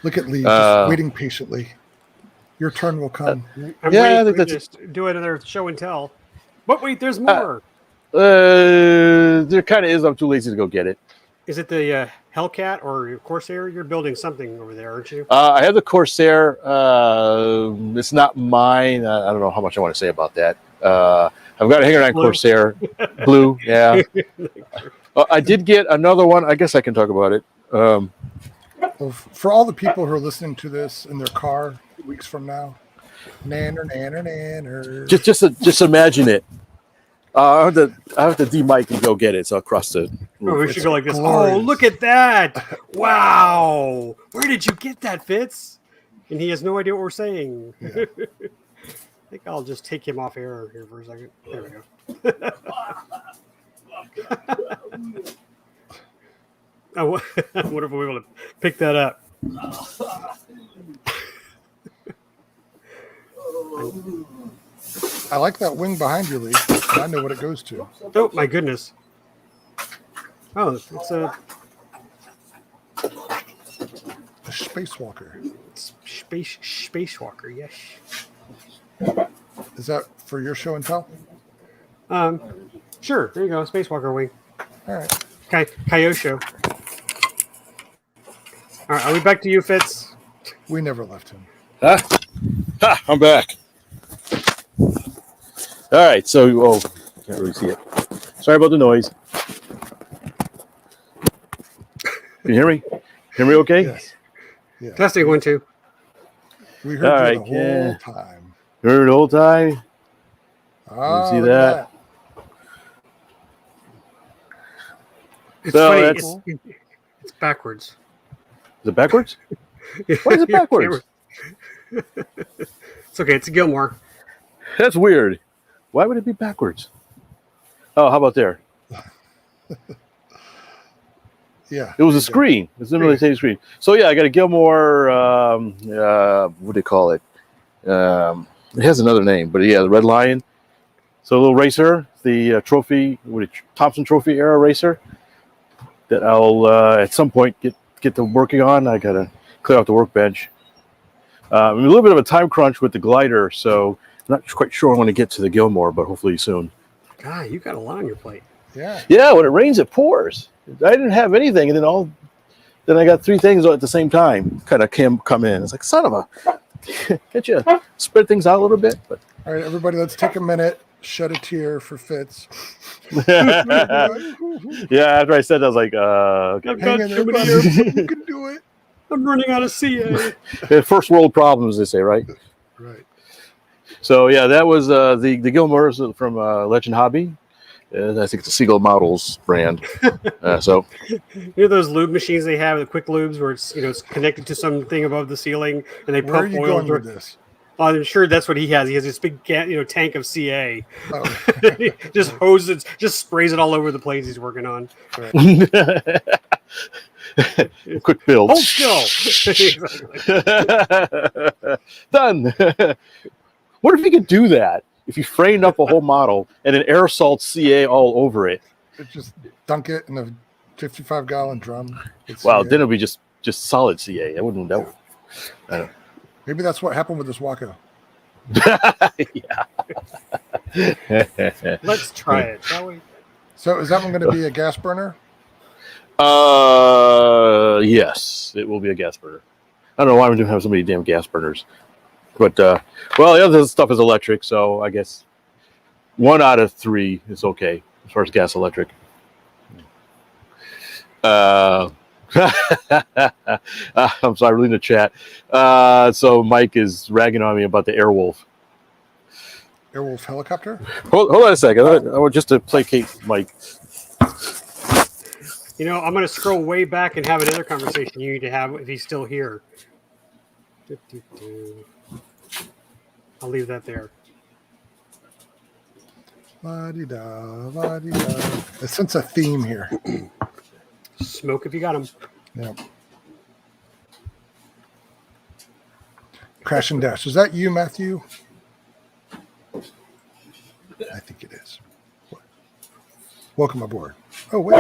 Look at Lee, just waiting patiently. Your turn will come. I'm yeah, I waiting think for that's to do another show and tell. But wait, there's more. there kind of is. I'm too lazy to go get it. Is it the Hellcat or Corsair? You're building something over there, aren't you? I have the Corsair. It's not mine. I don't know how much I want to say about that. I've got a hanger on Blue. Corsair. Blue, yeah. I did get another one. I guess I can talk about it. Well, for all the people who are listening to this in their car weeks from now, nanner. Just imagine it. I have to de-mic and go get it. So across the roof. Oh, we should go like this. glorious. Oh, look at that! Wow, where did you get that, Fitz? And he has no idea what we're saying. Yeah. I think I'll just take him off air here for a second. There we go. Oh, I wonder if we'll be able to pick that up. I like that wing behind you, Lee. I know what it goes to. Oh my goodness! Oh, it's a Spacewalker. spacewalker. Yes. Is that for your show and tell? Sure. There you go. Spacewalker wing. All right. Kyosho. All right. Are we back to you, Fitz? We never left him. Huh? Ha! I'm back. All right. So, can't really see it. Sorry about the noise. Can you hear me? Hear me okay? Yes. Yeah. Testing 1, 2. We heard All you right, the whole yeah. time. You heard it the whole time? Oh, see look at that? It's So funny. that's- It's backwards. Is it backwards? Why is it backwards? It's okay. It's a Gilmore. That's weird. Why would it be backwards? Oh, how about there? Yeah. It was a screen. It's literally the same screen. So yeah, I got a Gilmore. What do you call it? It has another name, but yeah, the Red Lion. So a little racer, the trophy, Thompson Trophy era racer that I'll at some point get to working on. I gotta clear out the workbench. I'm a little bit of a time crunch with the glider, so I'm not quite sure I want to get to the Gilmore, but hopefully soon. God, you got a lot on your plate. Yeah. Yeah, when it rains, it pours. I didn't have anything, and then I got three things at the same time. Kind of come in. It's like, son of a, can't you spread things out a little bit? But All right, everybody, let's take a minute. Shed a tear for Fitz. yeah, after I said that, I was like, I've Hang got in too there, many buddy. airplanes. You can do it. I'm running out of CA. first world problems, they say, right? Right. So yeah, that was the Gilmores from Legend Hobby. I think it's a Seagull Models brand. So You know those lube machines they have, the quick lubes, where it's connected to something above the ceiling, and they Where are pump you oil. going with this? I'm sure that's what he has. He has this big tank of CA. Oh, He just hoses, just sprays it all over the planes he's working on. quick build. Hold still. Exactly. Done. What if you could do that? If you framed up a whole model and an aerosol CA all over it. just dunk it in a 55-gallon drum. It's Wow, CA. then it'd be just solid CA. I wouldn't know. Maybe that's what happened with this Waco. Yeah. Let's try it, shall we? So is that one going to be a gas burner? Yes, it will be a gas burner. I don't know why we don't have so many damn gas burners. But well, the other stuff is electric, so I guess 1 out of 3 is okay as far as gas electric. I'm sorry, reading the chat. So Mike is ragging on me about the Airwolf. Airwolf helicopter? Hold on a second. I want just to placate Mike. I'm going to scroll way back and have another conversation you need to have if he's still here. I'll leave that there. La-di-da, la-di-da. I sense a theme here. Smoke if you got him. Yeah. Crash and dash. Is that you, Matthew? I think it is. Welcome aboard. Oh, wait.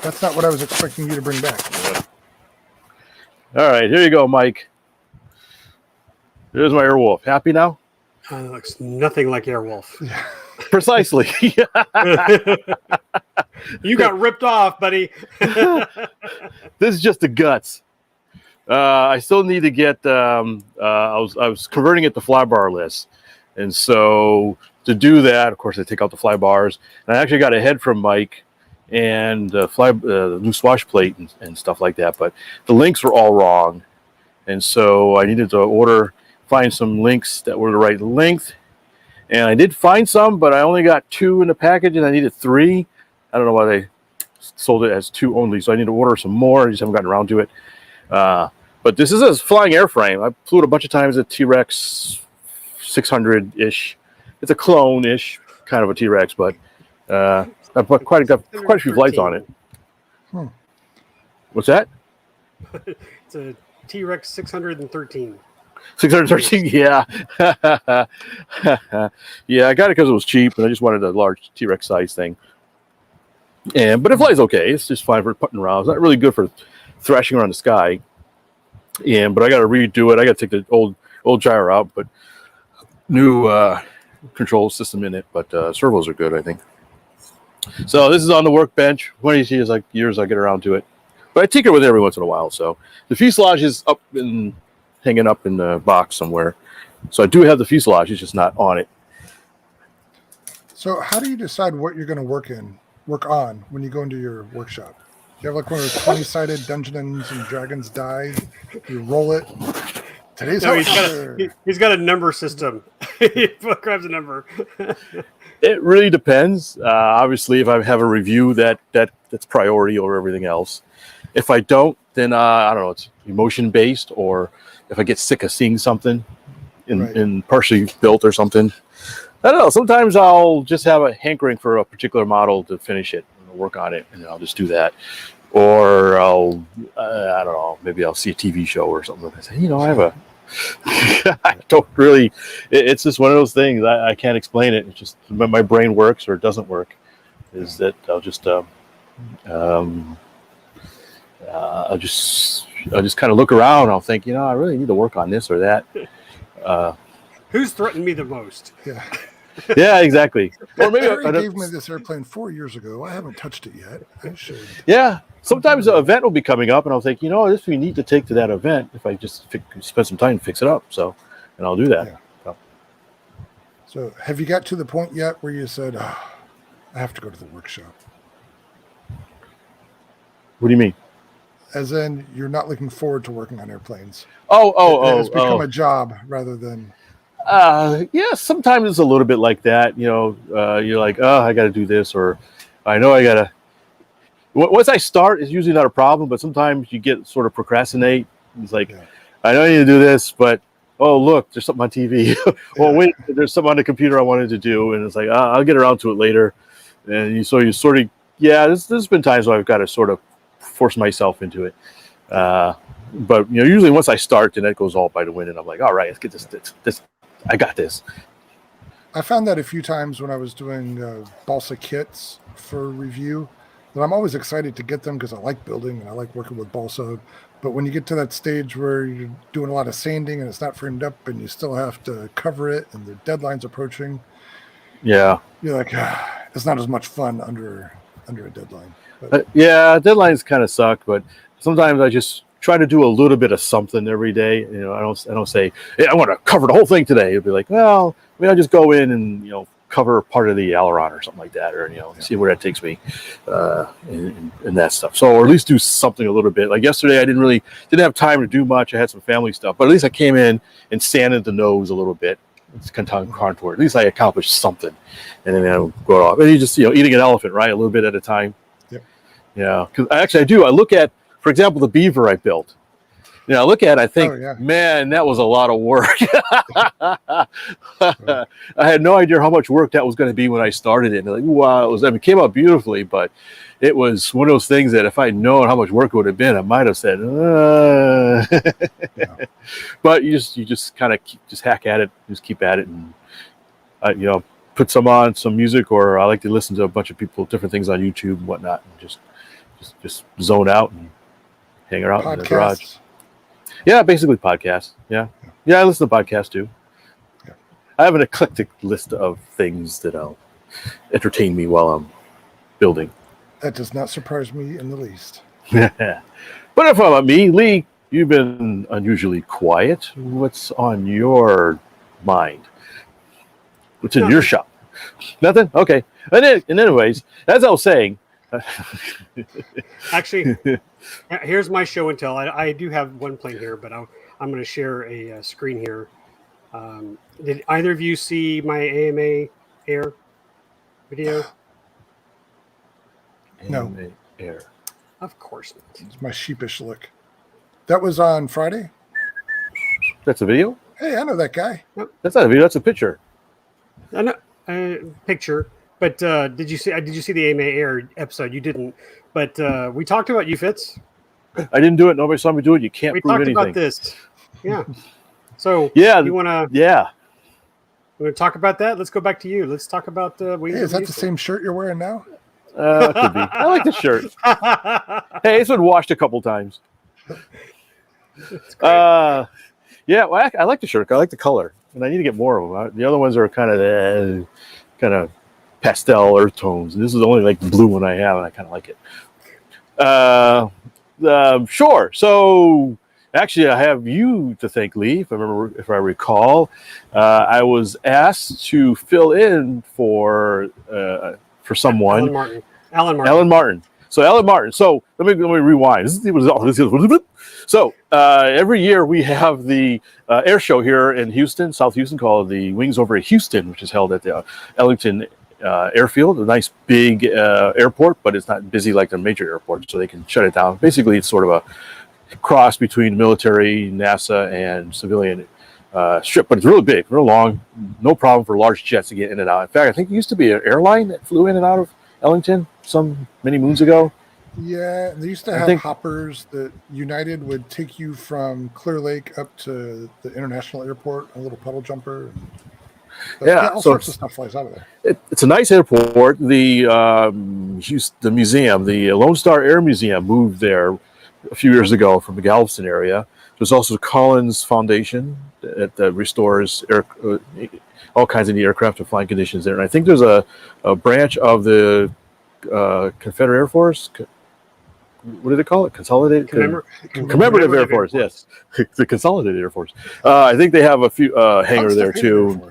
That's not what I was expecting you to bring back. All right, here you go, Mike. There's my Airwolf. Happy now? Looks nothing like Airwolf. Precisely. You got ripped off, buddy. This is just the guts. I still need to get. I was converting it to flybar lists, and so to do that, of course, I take out the fly bars, and I actually got a head from Mike and the new swash plate and stuff like that. But the links were all wrong, and so I needed to find some links that were the right length. And I did find some, but I only got 2 in the package, and I needed 3. I don't know why they sold it as 2 only, so I need to order some more. I just haven't gotten around to it. But this is a flying airframe. I flew it a bunch of times at T-Rex 600-ish. It's a clone-ish kind of a T-Rex, but I've got quite a few flights on it. What's that? It's a T-Rex 613. 613, yeah. Yeah, I got it because it was cheap, and I just wanted a large T-Rex size thing. But it flies okay. It's just fine for putting around. It's not really good for thrashing around the sky. But I got to redo it. I got to take the old gyro out, but new control system in it. But servos are good, I think. So this is on the workbench. One of these years I get around to it. But I tinker with it every once in a while. So the fuselage is up and hanging up in the box somewhere. So I do have the fuselage. It's just not on it. So how do you decide what you're going to work on when you go into your workshop? You have like one of those 20-sided Dungeons and Dragons die. You roll it. Today's he's got a number system. He grabs a number. It really depends. Obviously, if I have a review, that's priority over everything else. If I don't, then I don't know. It's emotion based, or if I get sick of seeing something in partially built or something. I don't know. Sometimes I'll just have a hankering for a particular model to finish it and work on it, and I'll just do that. Or I don't know, maybe I'll see a TV show or something. I say, I have a. I don't really. It's just one of those things. I can't explain it. It's just my brain works or it doesn't work. Is that I'll just kind of look around. And I'll think, I really need to work on this or that. Who's threatened me the most? Yeah. Yeah, exactly. Or maybe Harry gave me this airplane 4 years ago. I haven't touched it yet. I should. Yeah. Sometimes an event will be coming up, and I'll think, this would be neat to take to that event if I just spend some time to fix it up. So, and I'll do that. Yeah. So, have you got to the point yet where you said, I have to go to the workshop? What do you mean? As in, you're not looking forward to working on airplanes. It's become a job rather than. Yeah, sometimes it's a little bit like that. You're like, I got to do this, or I know I got to. Once I start, it's usually not a problem, but sometimes you get sort of procrastinate. It's like, I know I need to do this, but look, there's something on TV. Wait, there's something on the computer I wanted to do, and it's like, I'll get around to it later. And you sort of, there's been times where I've got to sort of force myself into it. But usually once I start, then it goes all by the wind, and I'm like, all right, let's get this. I got this. I found that a few times when I was doing balsa kits for review, that I'm always excited to get them because I like building and I like working with balsa. But when you get to that stage where you're doing a lot of sanding and it's not framed up and you still have to cover it and the deadline's approaching, you're like, it's not as much fun under a deadline. But, deadlines kind of suck, but sometimes I just try to do a little bit of something every day. I don't say, hey, I want to cover the whole thing today. It'd be like, well, I'll just go in and cover part of the aileron or something like that, or see where that takes me, and that stuff. So, or at least do something a little bit. Like yesterday, I didn't have time to do much. I had some family stuff, but at least I came in and sanded the nose a little bit. It's contour. At least I accomplished something, and then I'll go off. And you just eating an elephant, right? A little bit at a time. Yep. Yeah, because actually I do. I look at, for example, the beaver I built. I look at it, I think, man, that was a lot of work. I had no idea how much work that was going to be when I started it. And like, wow, it came out beautifully, but it was one of those things that if I'd known how much work it would have been, I might have said, But you just kind of hack at it, just keep at it, and put some music, or I like to listen to a bunch of people, different things on YouTube and whatnot, and just zone out and hang around in the garage. Yeah, basically podcasts. Yeah, I listen to podcasts too. Yeah. I have an eclectic list of things that I'll entertain me while I'm building. That does not surprise me in the least. But enough about me. Lee, you've been unusually quiet. What's on your mind? What's in your shop? Nothing? Okay. And anyways, as I was saying... Actually, here's my show and tell. I do have one plane here, but I'm going to share a screen here. Did either of you see my AMA Air video? No. AMA Air. Of course not. It's my sheepish look. That was on Friday? That's a video? Hey, I know that guy. That's not a video. That's a picture. I know, picture. But did you see the AMA Air episode? You didn't. But we talked about you, Fitz. I didn't do it. Nobody saw me do it. You can't We prove talked anything. about this. Yeah. So Yeah. you want to Yeah. talk about that? Let's go back to you. Let's talk about Wings. Hey, is that the same shirt you're wearing now? It could be. I like the shirt. Hey, it's been washed a couple times. Yeah, well, I like the shirt. I like the color, and I need to get more of them. The other ones are kind of pastel earth tones. This is the only like blue one I have, and I kind of like it. Sure. So actually, I have you to thank, Lee. If I recall, I was asked to fill in for someone. Alan Martin. So Alan Martin. So let me rewind. So every year we have the air show here in Houston, South Houston, called the Wings Over Houston, which is held at the Ellington Airfield, a nice big airport, but it's not busy like the major airport, so they can shut it down. Basically, it's sort of a cross between military, NASA, and civilian strip, but it's really big, real long. No problem for large jets to get in and out. In fact, I think it used to be an airline that flew in and out of Ellington many moons ago. Yeah, they used to have hoppers that United would take you from Clear Lake up to the international airport, a little puddle jumper. All sorts of stuff flies out of there. It's a nice airport. The museum, the Lone Star Air Museum, moved there a few years ago from the Galveston area. There's also the Collins Foundation that restores all kinds of the aircraft and flying conditions there. And I think there's a branch of the Confederate Air Force. What do they call it? Consolidated? Commemorative Air Force, yes. The Consolidated Air Force. I think they have a few hangar there, too.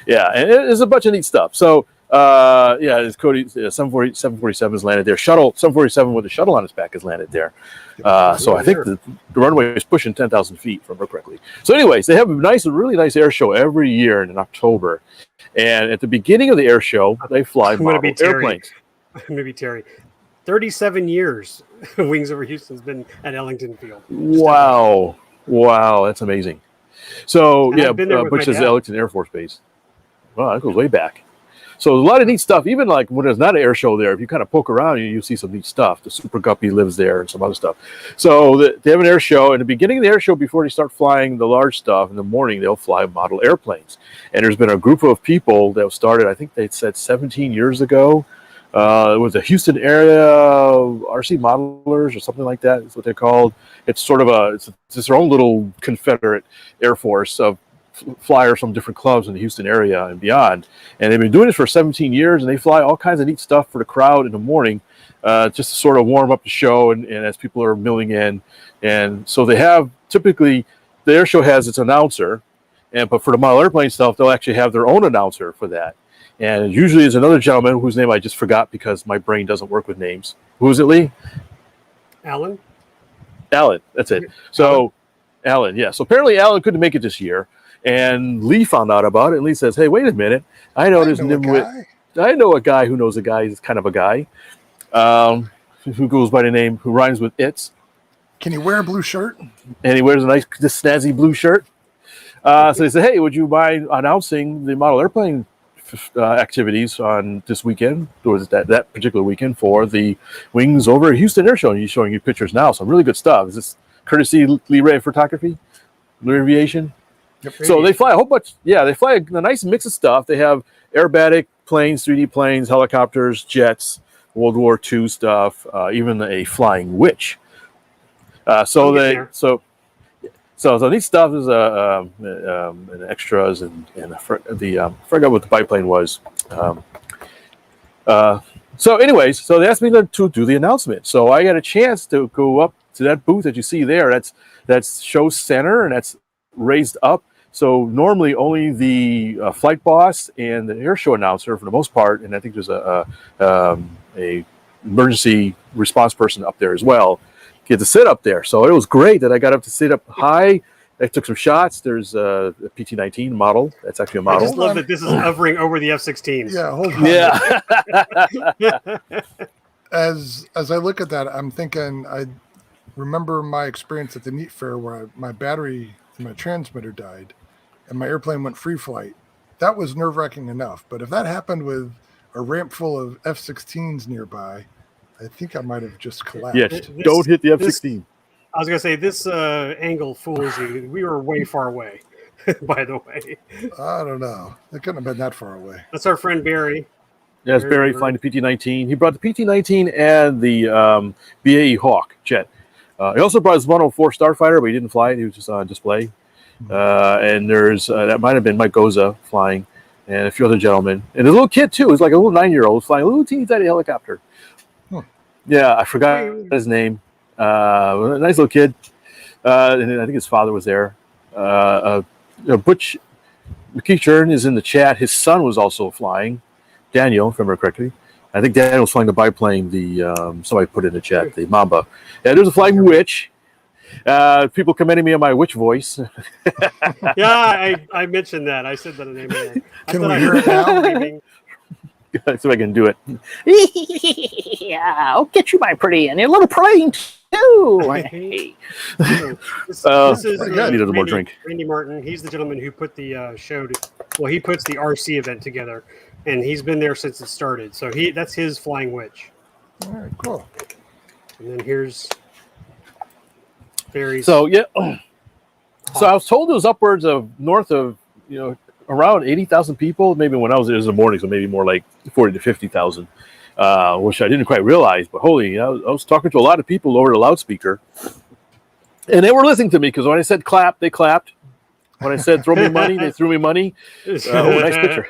Yeah, and it's a bunch of neat stuff. So, it's Cody, 747 has landed there. 747 with a shuttle on its back has landed there. So I think the runway is pushing 10,000 feet, if I remember correctly. So anyways, they have a really nice air show every year in October. And at the beginning of the air show, they fly model airplanes. I'm going to be Terry. 37 years Wings Over Houston's been at Ellington Field. Wow, that's amazing. So, which is Ellington Air Force Base. Wow, that goes way back. So a lot of neat stuff. Even like when there's not an air show there, if you kind of poke around, you see some neat stuff. The Super Guppy lives there and some other stuff. So they have an air show. In the beginning of the air show, before they start flying the large stuff, in the morning, they'll fly model airplanes. And there's been a group of people that started, I think they said 17 years ago. It was the Houston area RC modelers or something like that. Is what they're called. It's sort of it's their own little Confederate Air Force of flyers from different clubs in the Houston area and beyond. And they've been doing this for 17 years, and they fly all kinds of neat stuff for the crowd in the morning, just to sort of warm up the show and as people are milling in. And so they have, typically, the air show has its announcer, but for the model airplane stuff, they'll actually have their own announcer for that. And usually it's another gentleman whose name I just forgot because my brain doesn't work with names. Who is it, Lee? Alan, that's it. So, Alan, yeah. So apparently Alan couldn't make it this year. And Lee found out about it, and Lee says, "Hey, wait a minute! I know a guy who knows a guy who's kind of a guy who goes by the name who rhymes with it's. Can he wear a blue shirt? And he wears this snazzy blue shirt. So they said, "Hey, would you mind announcing the model airplane activities on this weekend, or that particular weekend for the Wings Over Houston Air Show?" And he's showing you pictures now, some really good stuff. Is this courtesy Lee Ray Photography, Lee Aviation? So they fly a whole bunch. Yeah, they fly a nice mix of stuff. They have aerobatic planes, 3D planes, helicopters, jets, World War II stuff, even a flying witch. So So neat stuff is and extras and I forgot what the biplane was. So anyways, so they asked me to do the announcement. So I got a chance to go up to that booth that you see there. That's show center, and that's raised up. So normally only the flight boss and the air show announcer, for the most part, and I think there's a emergency response person up there as well, get to sit up there. So it was great that I got up to sit up high. I took some shots. There's a PT-19 model. That's actually a model. I just love that this is hovering over the F-16s. Yeah, hold on. Yeah. As I look at that, I'm thinking I remember my experience at the Neat Fair where my battery in my transmitter died and my airplane went free flight. That was nerve-wracking enough. But if that happened with a ramp full of F-16s nearby, I think I might have just collapsed. Yes, don't hit the F-16. I was going to say, this angle fools you. We were way far away, by the way. I don't know. It couldn't have been that far away. That's our friend Barry. Yes, Barry flying the PT-19. He brought the PT-19 and the BAE Hawk jet. He also brought his 104 Starfighter, but he didn't fly it. He was just on display. And there's that might have been Mike Goza flying, and a few other gentlemen. And a little kid, too. He's like a little 9-year-old flying a little teeny tiny helicopter. Yeah, I forgot his name. A nice little kid. And I think his father was there. Butch McKeechern is in the chat. His son was also flying. Daniel, if I remember correctly. I think Daniel was flying the biplane. Somebody put in the chat, the Mamba. Yeah, there's a flying witch. People commending me on my witch voice. Yeah, I mentioned that. I said that name. Can we hear it now? See if I can do it. Yeah, I'll get you, my pretty, and a little plane too. Hey. This is I need a little more drink. Randy Martin. He's the gentleman who put the show. He puts the RC event together, and he's been there since it started. So that's his flying witch. All right, cool. And then here's Barry's. So yeah, so I was told it was upwards of north of around 80,000 people. Maybe when I was there in the morning, so maybe more like 40 to 50,000, which I didn't quite realize. But holy, I was talking to a lot of people over the loudspeaker, and they were listening to me because when I said clap, they clapped. When I said throw me money, they threw me money. Nice picture.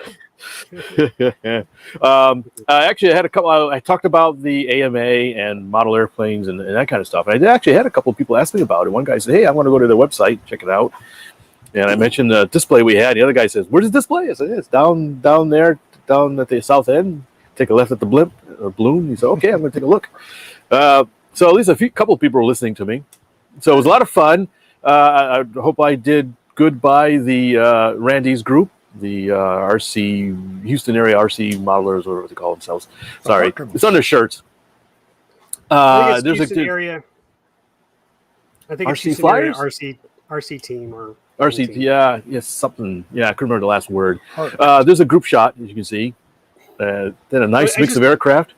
Actually, I had a couple. I talked about the AMA and model airplanes and that kind of stuff. And I actually had a couple of people ask me about it. One guy said, "Hey, I want to go to their website, check it out." And I mentioned the display we had. The other guy says, "Where's the display?" I said, "It's down there, down at the south end. Take a left at the balloon." He said, "Okay, I'm going to take a look." So at least a couple of people were listening to me. So it was a lot of fun. I hope I did good by the Randy's group, the RC Houston area RC modelers, or what they call themselves. Sorry, it's on their shirts. I think it's there's Houston a area. I think it's RC Houston Flyers? area RC team or RC, team. yes, something. Yeah, I couldn't remember the last word. There's a group shot, as you can see. Then a nice mix of aircraft.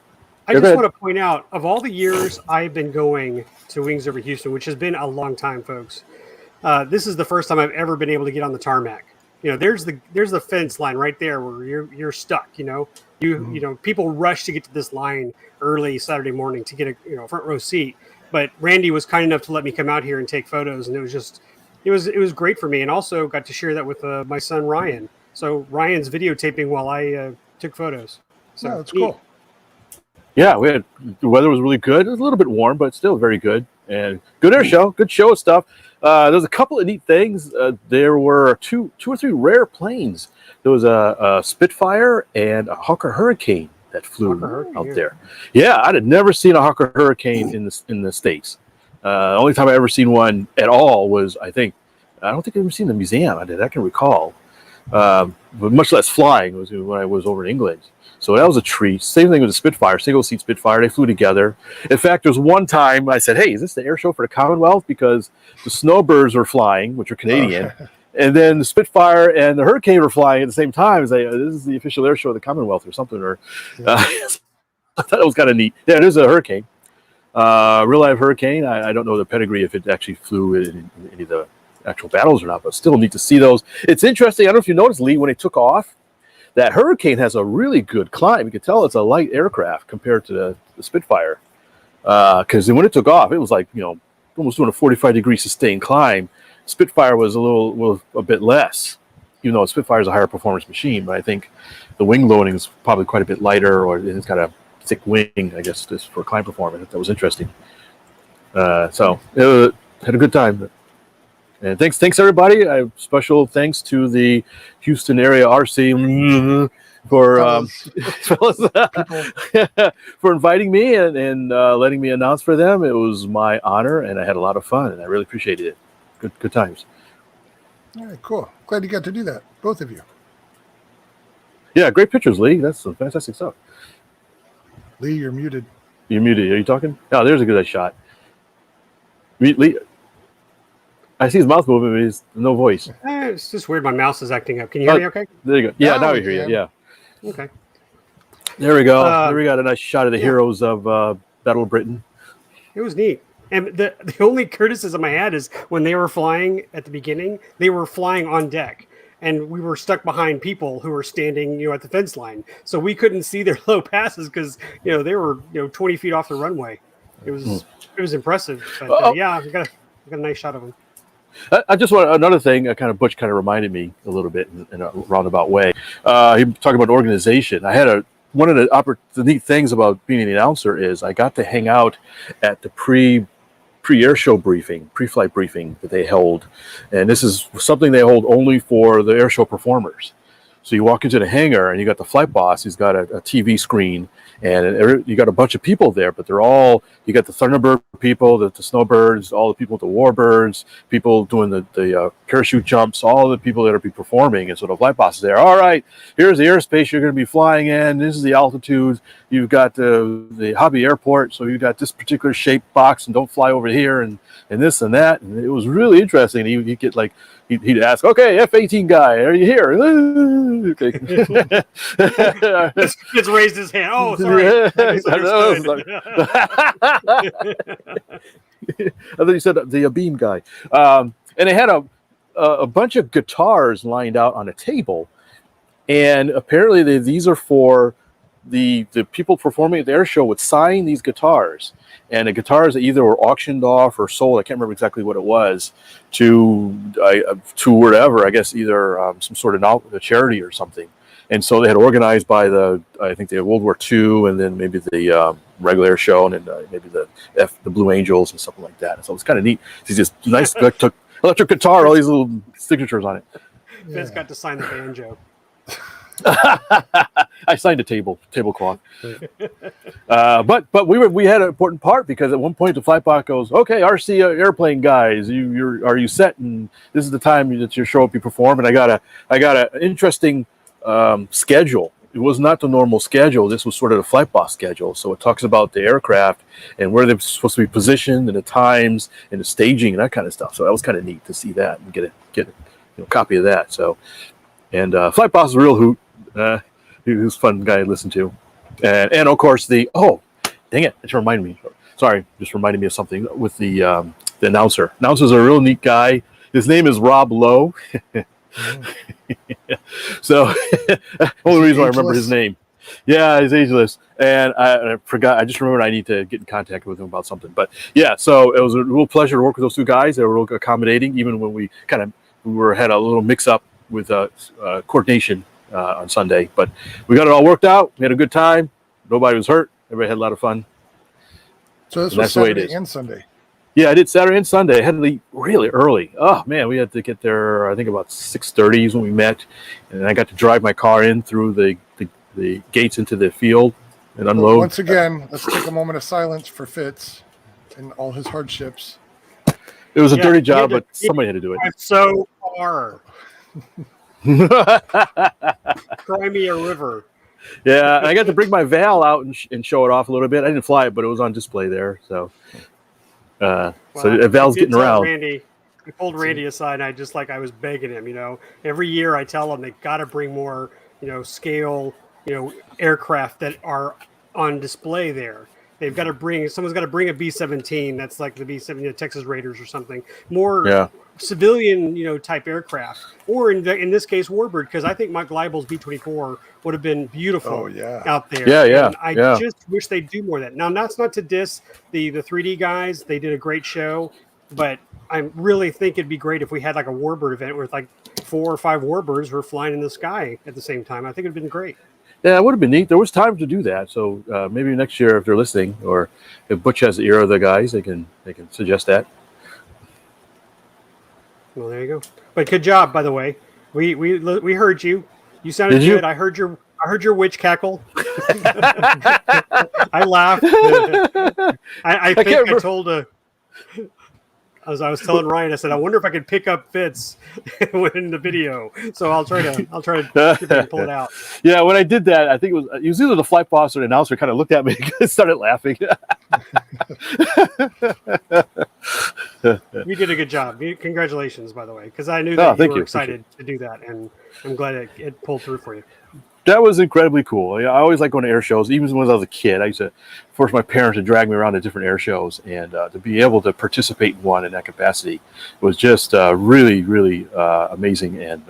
I just want to point out, of all the years I've been going to Wings Over Houston, which has been a long time, folks, this is the first time I've ever been able to get on the tarmac. There's the fence line right there where you're stuck. People rush to get to this line early Saturday morning to get a front row seat. But Randy was kind enough to let me come out here and take photos, and it was great for me, and also got to share that with my son Ryan. So Ryan's videotaping while I took photos. So that's cool. Yeah, the weather was really good. It was a little bit warm, but still very good. And good air show, good show of stuff. There's a couple of neat things. There were two or three rare planes. There was a Spitfire and a Hawker Hurricane that flew out there. Yeah, I'd have never seen a Hawker Hurricane in the States. The only time I ever seen one at all was, I don't think I've ever seen the museum. I can recall. But much less flying was when I was over in England. So that was a treat. Same thing with the Spitfire, single-seat Spitfire. They flew together. In fact, there was one time I said, "Hey, is this the air show for the Commonwealth?" Because the Snowbirds were flying, which are Canadian, and then the Spitfire and the Hurricane were flying at the same time. I was like, "This is the official air show of the Commonwealth or something." I thought it was kind of neat. Yeah, there's a Hurricane. Real live Hurricane. I don't know the pedigree if it actually flew in any of the actual battles or not, but still neat to see those. It's interesting. I don't know if you noticed, Lee, when it took off, that Hurricane has a really good climb. You can tell it's a light aircraft compared to the Spitfire. Because when it took off, it was like, almost doing a 45-degree sustained climb. Spitfire was a bit less, even though Spitfire is a higher performance machine. But I think the wing loading is probably quite a bit lighter, or it's got a thick wing, I guess, just for climb performance. That was interesting. So had a good time. And thanks everybody. Special thanks to the Houston area RC for for inviting me and letting me announce for them. It was my honor, and I had a lot of fun, and I really appreciated it. Good times. All right, cool. Glad you got to do that, both of you. Yeah, great pictures, Lee. That's some fantastic stuff. Lee, you're muted. You're muted. Are you talking? Oh, there's a good shot. Lee, I see his mouth moving, but he's no voice. It's just weird. My mouse is acting up. Can you hear me okay? There you go. Yeah, now we hear you. Yeah. Okay. There we go. There we got a nice shot of the heroes of Battle of Britain. It was neat. And the only criticism I had is when they were flying at the beginning, they were flying on deck. And we were stuck behind people who were standing, at the fence line. So we couldn't see their low passes because, they were, 20 feet off the runway. It was impressive. But yeah, we got a nice shot of them. I just want another thing. Butch kind of reminded me a little bit in a roundabout way. He talked about organization. I had one of the neat things about being an announcer is I got to hang out at the pre-air show briefing, pre-flight briefing that they held, and this is something they hold only for the air show performers. So you walk into the hangar and you got the flight boss. He's got a TV screen, and you got a bunch of people there, but you got the Thunderbird people, the Snowbirds, all the people with the Warbirds, people doing the parachute jumps, all the people that are performing. And so the flight boss is there. All right, here's the airspace you're going to be flying in. This is the altitude. You've got the hobby airport, so you got this particular shaped box, and don't fly over here, and this and that. And it was really interesting. He'd get he'd ask, okay, F-18 guy, are you here? Okay. It's raised his hand. Oh, sorry. I thought you said the beam guy. And they had a bunch of guitars lined out on a table, and apparently these are for the people performing at the air show would sign these guitars, and the guitars that either were auctioned off or sold, I can't remember exactly what it was, to whatever, I guess either some sort of a charity or something. And so they had organized by I think the World War II, and then maybe the regular air show, and then maybe the Blue Angels and something like that. So it's kind of neat. It's just nice electric guitar, all these little signatures on it. Fitz got to sign the banjo. I signed a tablecloth. But we had an important part, because at one point the flight bot goes, okay, RC airplane guys, are you set? And this is the time that you show up, you perform. And I got an interesting schedule. It was not the normal schedule. This was sort of the flight boss schedule. So it talks about the aircraft and where they're supposed to be positioned, and the times and the staging and that kind of stuff. So that was kind of neat to see that and get a copy of that. So. And flight boss is a real hoot. He was a fun guy to listen to. And of course dang it, it just reminded me. Sorry, just reminded me of something with the announcer. Announcer's a real neat guy. His name is Rob Lowe. So only reason I remember his name. Yeah, he's ageless. And I forgot. I just remembered I need to get in contact with him about something. But yeah, so it was a real pleasure to work with those two guys. They were real accommodating, even when we had a little mix up with coordination on Sunday, but we got it all worked out. We had a good time. Nobody was hurt. Everybody had a lot of fun. So this was Saturday and Sunday. Yeah, I did Saturday and Sunday. I had to leave really early. Oh man, we had to get there. I think about 6:30 is when we met, and I got to drive my car in through the gates into the field and unload. Well, once again, let's take a moment of silence for Fitz and all his hardships. It was a dirty job, but somebody had to do it. So far. Cry me a river. Yeah, I got to bring my Val out and show it off a little bit. I didn't fly it, but it was on display there. So, so Val's getting around. Randy, I pulled Randy aside, and I was begging him. Every year I tell him they got to bring more, scale, aircraft that are on display there. They've got to someone's got to bring a B-17. That's like the B-7, Texas Raiders or something. More civilian, type aircraft, or in this case, Warbird, because I think Mike Leibel's B-24 would have been beautiful out there. Yeah. And I just wish they'd do more of that. Now, that's not to diss the 3D guys. They did a great show, but I really think it'd be great if we had like a warbird event where like 4 or 5 warbirds were flying in the sky at the same time. I think it'd been great. Yeah, it would have been neat. There was time to do that. So maybe next year, if they're listening, or if Butch has the ear of the guys, they can suggest that. Well, there you go. But good job, by the way. We heard you. You sounded Did you? good. I heard your witch cackle. I laughed. I think I told as I was telling Ryan, I said, I wonder if I could pick up Fitz in the video. So I'll try to see if I can pull it out. Yeah, when I did that, I think it was either the flight boss or the announcer kind of looked at me and started laughing. You did a good job. Congratulations, by the way, because I knew that you were excited to do that, and I'm glad it pulled through for you. That was incredibly cool. I always like going to air shows. Even when I was a kid, I used to force my parents to drag me around to different air shows, and to be able to participate in one in that capacity was just really, really amazing, and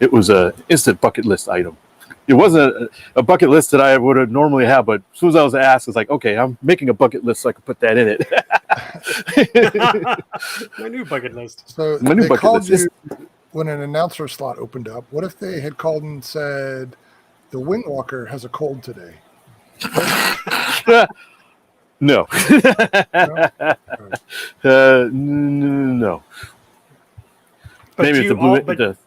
it was an instant bucket list item. It wasn't a bucket list that I would have normally have, but as soon as I was asked, it's like, okay, I'm making a bucket list so I can put that in it. My new bucket list. So they called you when an announcer slot opened up. What if they had called and said, the Wingwalker has a cold today? No. No. But maybe it's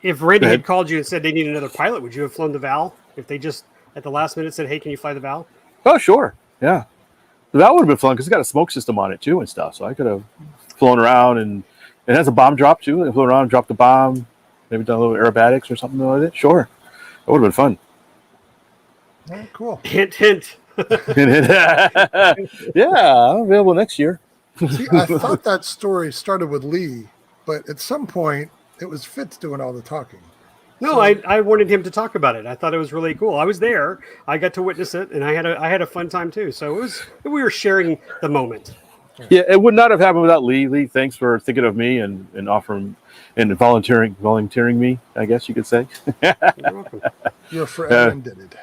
if Randy had called you and said they need another pilot, would you have flown the Val? If they just at the last minute said, "Hey, can you fly the Val?" Oh, sure, yeah. That would have been fun because it's got a smoke system on it too and stuff. So I could have flown around, and it has a bomb drop too. I flew around, and dropped the bomb, maybe done a little aerobatics or something like that. Sure, that would have been fun. Oh, cool. Hint, hint. Yeah, I'm available next year. See, I thought that story started with Lee, but at some point it was Fitz doing all the talking. No, so, I wanted him to talk about it. I thought it was really cool. I was there. I got to witness it, and I had a fun time too. So we were sharing the moment. Yeah, it would not have happened without Lee. Lee, thanks for thinking of me and offering and volunteering me, I guess you could say. You're welcome. You're forever indebted.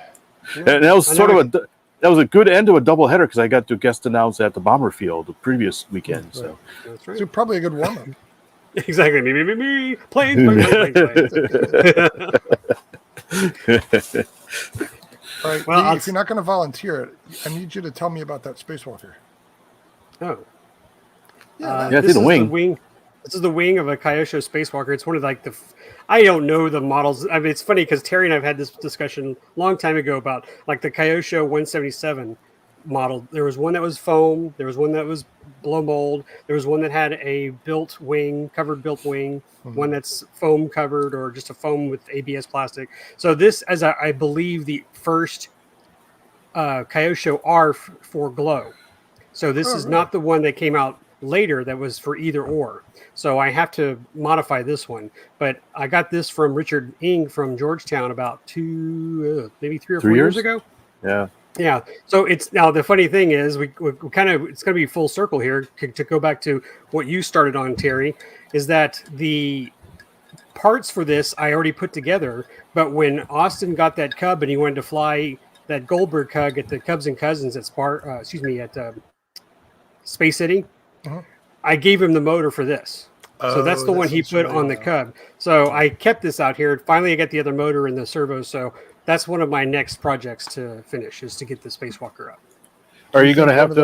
And that was that was a good end to a double header because I got to guest announce at the Bomber Field the previous weekend. Right. So that's right. So probably a good warm up. Exactly. Me. Planes. All right. Well, Lee, if you're not going to volunteer, I need you to tell me about that Spacewalker. Oh. Yeah, it's in the wing. This is the wing of a Kyosho Spacewalker. It's one of like I don't know the models. I mean, it's funny because Terry and I've had this discussion a long time ago about like the Kyosho 177 model. There was one that was foam. There was one that was blow mold. There was one that had a covered built wing. Mm-hmm. One that's foam covered or just a foam with ABS plastic. So this, as I believe, the first Kyosho R for glow. So this is not the one that came out later that was for either or. So I have to modify this one. But I got this from Richard Ng from Georgetown about maybe 3 or 4 years ago. Yeah. Yeah. So it's now the funny thing is we kind of it's going to be full circle here to go back to what you started on, Terry, is that the parts for this I already put together. But when Austin got that Cub and he wanted to fly that Goldberg Cub at the Cubs and Cousins at Space City, I gave him the motor for this. So that's the one he put on the Cub. So I kept this out here. Finally, I got the other motor and the servos. So that's one of my next projects to finish is to get the Spacewalker up. Are you going to have to?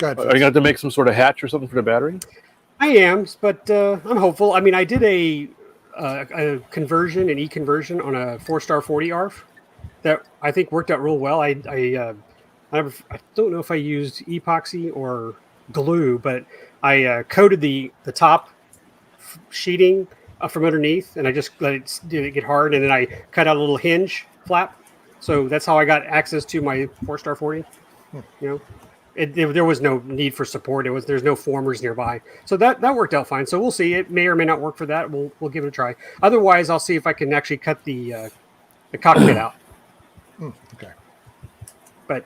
Are you going to have to make some sort of hatch or something for the battery? I am, but I'm hopeful. I mean, I did a conversion, an e-conversion on a 4-star 40 ARF that I think worked out real well. I don't know if I used epoxy or glue, but I coated the top sheeting from underneath, and I just let it get hard, and then I cut out a little hinge flap. So that's how I got access to my 4-star 40. You know, there was no need for support. There's no formers nearby, so that worked out fine. So we'll see. It may or may not work for that. We'll give it a try. Otherwise, I'll see if I can actually cut the cockpit out. Okay. But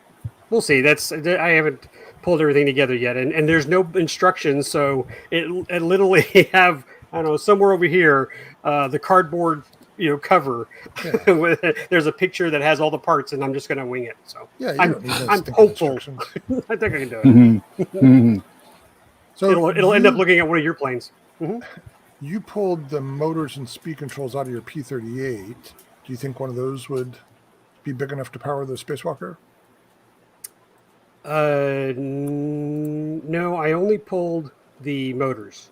we'll see. I haven't pulled everything together yet, and there's no instructions, so it literally have, I don't know, somewhere over here the cardboard cover. Yeah. There's a picture that has all the parts, and I'm just going to wing it. So yeah, I'm hopeful. I think I can do it. So it'll end up looking at one of your planes. You pulled the motors and speed controls out of your P-38. Do you think one of those would be big enough to power the Spacewalker? No, I only pulled the motors.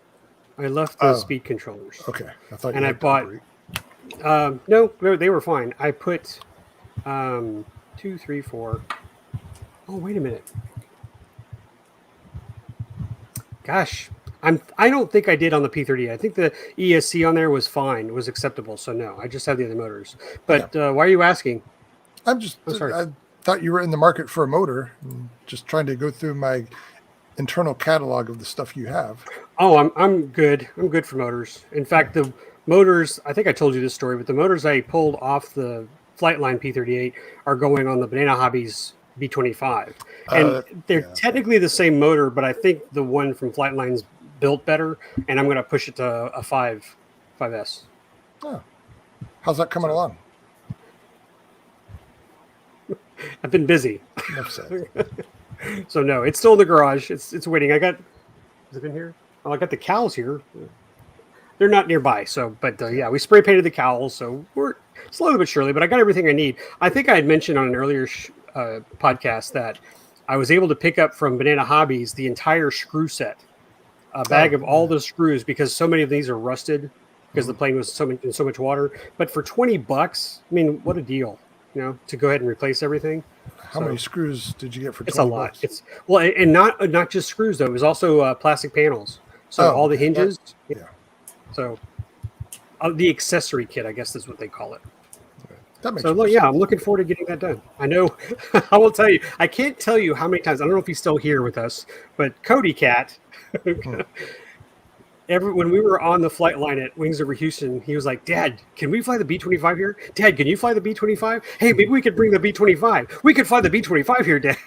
I left the speed controllers. Okay, I thought. And I bought. No, they were fine. I put 2, 3, 4. Oh, wait a minute. Gosh, I don't think I did on the P-38. I think the ESC on there was fine. It was acceptable. So no, I just had the other motors. But why are you asking? I'm sorry. I thought you were in the market for a motor. I'm just trying to go through my internal catalog of the stuff you have. Oh, I'm good. I'm good for motors. In fact, the motors, I think I told you this story, but the motors I pulled off the Flightline P-38 are going on the Banana Hobbies B-25. And they're technically the same motor, but I think the one from Flightline's built better, and I'm going to push it to a 5S. Oh. How's that coming along? I've been busy. Enough said. So no, it's still in the garage. It's waiting. Is it in here? Oh, I got the cowls here. They're not nearby. So, but we spray painted the cowls. So we're slowly but surely. But I got everything I need. I think I had mentioned on an earlier podcast that I was able to pick up from Banana Hobbies the entire screw set, a bag of all the screws, because so many of these are rusted because the plane was in so much water. But for $20, I mean, what a deal! To go ahead and replace everything. How many screws did you get for $20? It's a lot. It's and not just screws though. It was also plastic panels. So all the hinges. So the accessory kit, I guess, is what they call it. That makes sense. I'm looking forward to getting that done. I know. I will tell you. I can't tell you how many times. I don't know if he's still here with us, but Cody Cat. When we were on the flight line at Wings Over Houston, he was like, "Dad, can we fly the B-25 here? Dad, can you fly the B-25? Hey, maybe we could bring the B-25. We could fly the B-25 here, Dad."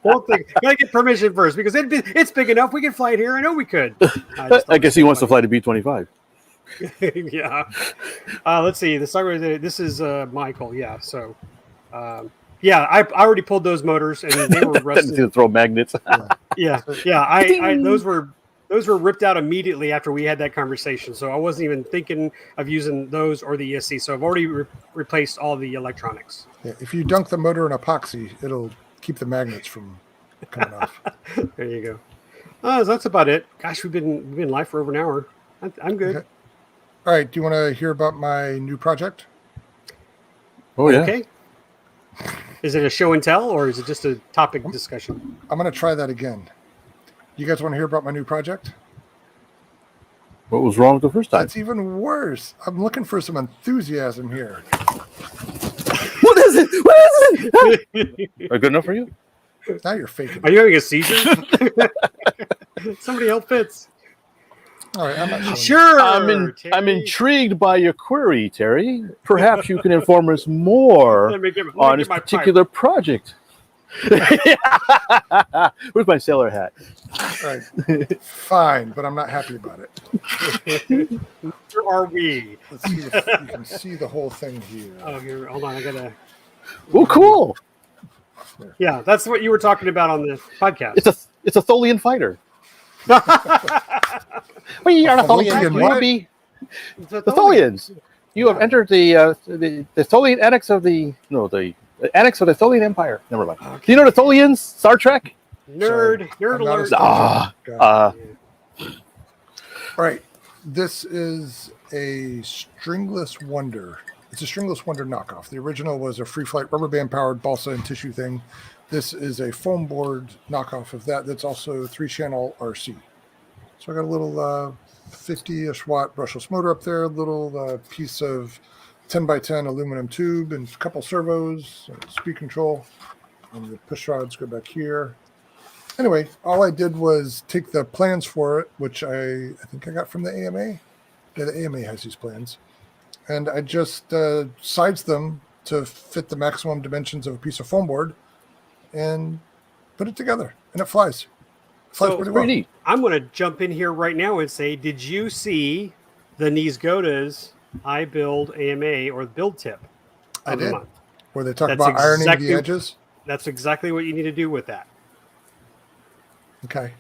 Don't think. Gotta get permission first because it's big enough. We can fly it here. I know we could. I guess he wants to fly the B-25. Yeah. Let's see. This is Michael. Yeah. So. I already pulled those motors and they were rusted. To throw magnets. Yeah. I those were ripped out immediately after we had that conversation. So I wasn't even thinking of using those or the ESC. So I've already replaced all the electronics. Yeah, if you dunk the motor in epoxy, it'll keep the magnets from coming off. There you go. So that's about it. Gosh, we've been live for over an hour. I'm good. Okay. All right. Do you want to hear about my new project? Oh yeah. Okay. Is it a show and tell or is it just a topic discussion? I'm going to try that again. You guys want to hear about my new project? What was wrong with the first time? That's even worse. I'm looking for some enthusiasm here. What is it? What is it? Are good enough for you? Now you're faking. Are you having a seizure? Somebody help Fitz. All right, I'm not sure. I'm intrigued by your query, Terry. Perhaps you can inform us more on this particular project. Where's my sailor hat? All right. Fine, but I'm not happy about it. Where are we? Let's see if you can see the whole thing here. Oh, here. Hold on. I gotta. Oh, cool. Yeah, that's what you were talking about on the podcast. It's a Tholian fighter. We are the Tholians. The Tholians. You have entered the Tholian annex of the annex of the Tholian Empire. Never mind. Okay. Do you know the Tholians? Star Trek. Nerd alert. All right. This is a Stringless Wonder. It's a Stringless Wonder knockoff. The original was a free flight rubber band powered balsa and tissue thing. This is a foam board knockoff of that. That's also 3-channel RC. So I got a little 50-ish watt brushless motor up there, a little piece of 10x10 aluminum tube and a couple servos, speed control. And the push rods go back here. Anyway, all I did was take the plans for it, which I think I got from the AMA. Yeah, the AMA has these plans. And I just sized them to fit the maximum dimensions of a piece of foam board and put it together. And it flies. So pretty well. Neat. I'm going to jump in here right now and say, did you see the Niesgoda's I Build AMA or the build tip? I did. Where they talk about ironing the edges? That's exactly what you need to do with that. Okay.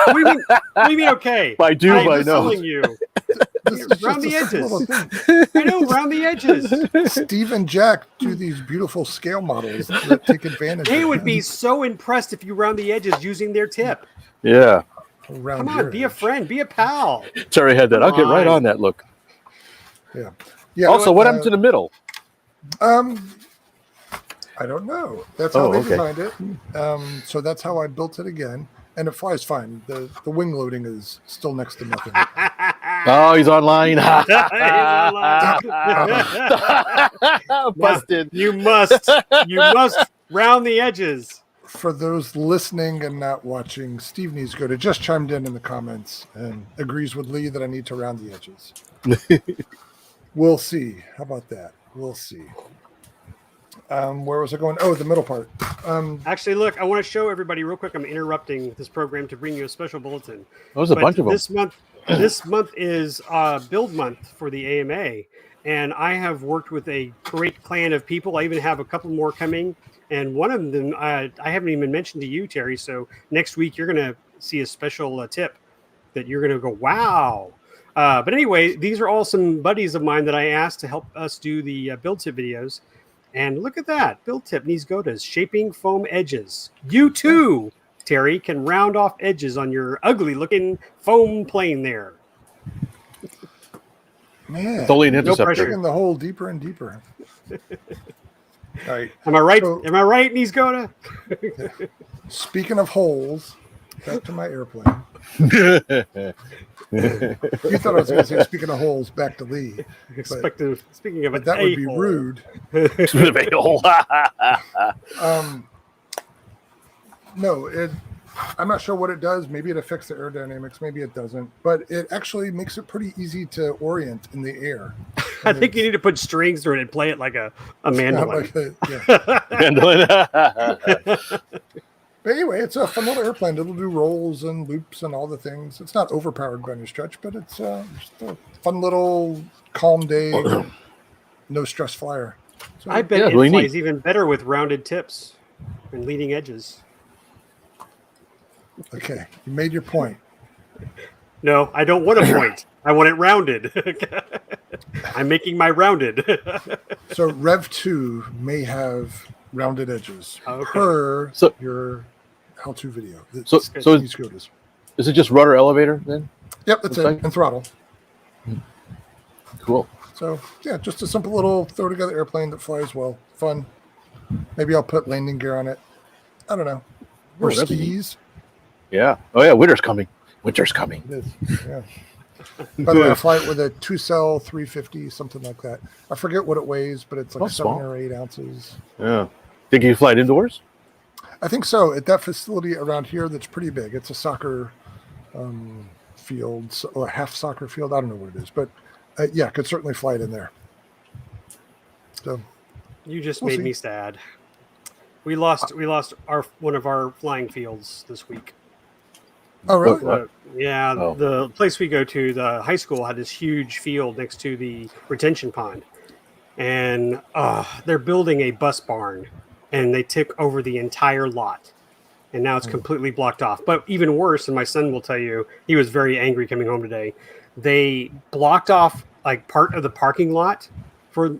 What do you mean? What do you mean? Okay. By do, I'm by just no. telling you. This is Round just the a simple edges. thing. I know, round the edges. Steve and Jack do these beautiful scale models that take advantage They of would that. be so impressed if you round the edges using their tip. Yeah. Around Come your on, be a edge. friend, be a pal. Terry had that. I'll get right on. on that look. Yeah. Yeah. Also, what happened to the middle? I don't know. That's how Oh, they okay. designed it. So that's how I built it again. And it flies fine. The wing loading is still next to nothing. Oh, he's online. Busted. You must round the edges. For those listening and not watching, Steve Niesgoda just chimed in the comments and agrees with Lee that I need to round the edges. We'll see. How about that? We'll see. Where was I going? Oh, the middle part. Actually, look, I want to show everybody real quick. I'm interrupting this program to bring you a special bulletin. There's a bunch of them. This month is build month for the AMA, and I have worked with a great clan of people. I even have a couple more coming, and one of them I haven't even mentioned to you, Terry. So next week you're going to see a special tip that you're going to go, wow. But anyway, these are all some buddies of mine that I asked to help us do the build tip videos. And look at that. Build tip Niesgoda's shaping foam edges. You too, Terry, can round off edges on your ugly looking foam plane there. Man, It's only an No interceptor. pressure. digging the hole deeper and deeper. All right. Am I right? So- Am I right, Niesgoda? Speaking of holes, back to my airplane. You thought I was going to say, speaking of holes, back to Lee. Speaking of But it, that would be rude. No, I'm not sure what it does. Maybe it affects the aerodynamics. Maybe it doesn't. But it actually makes it pretty easy to orient in the air. I think you need to put strings through it and play it like a mandolin. Mandolin. But anyway, it's a fun little airplane. It'll do rolls and loops and all the things. It's not overpowered by any stretch, but it's just a fun little calm day, no stress flyer. So, I bet Yeah, it really flies neat. even better with rounded tips and leading edges. okay, you made your point. No, I don't want a point. I want it rounded. I'm making my rounded. So Rev 2 may have rounded edges Okay. per So- your how-to video. So These scooters. is it just rudder elevator then? Yep, that's Looks it. like- And throttle. Cool. So yeah, just a simple little throw together airplane that flies well. Fun. Maybe I'll put landing gear on it. I don't know. Or Oh, that'd be neat. skis. Yeah. Oh yeah, winter's coming. Winter's coming. It is. Yeah. By the way, I fly it with a 2-cell 350, something like that. I forget what it weighs, but it's like Oh, 7 small. or 8 ounces. Yeah. Think you fly it indoors? I think so. At that facility around here, that's pretty big. It's a soccer field, or a half soccer field. I don't know what it is, but yeah, could certainly fly it in there. So You just We'll made see. me sad. We lost one of our flying fields this week. oh really? What? Yeah, Oh. the place we go to, the high school, had this huge field next to the retention pond, and they're building a bus barn, and they took over the entire lot, and now it's completely blocked off. But even worse, and my son will tell you, he was very angry coming home today. They blocked off like part of the parking lot for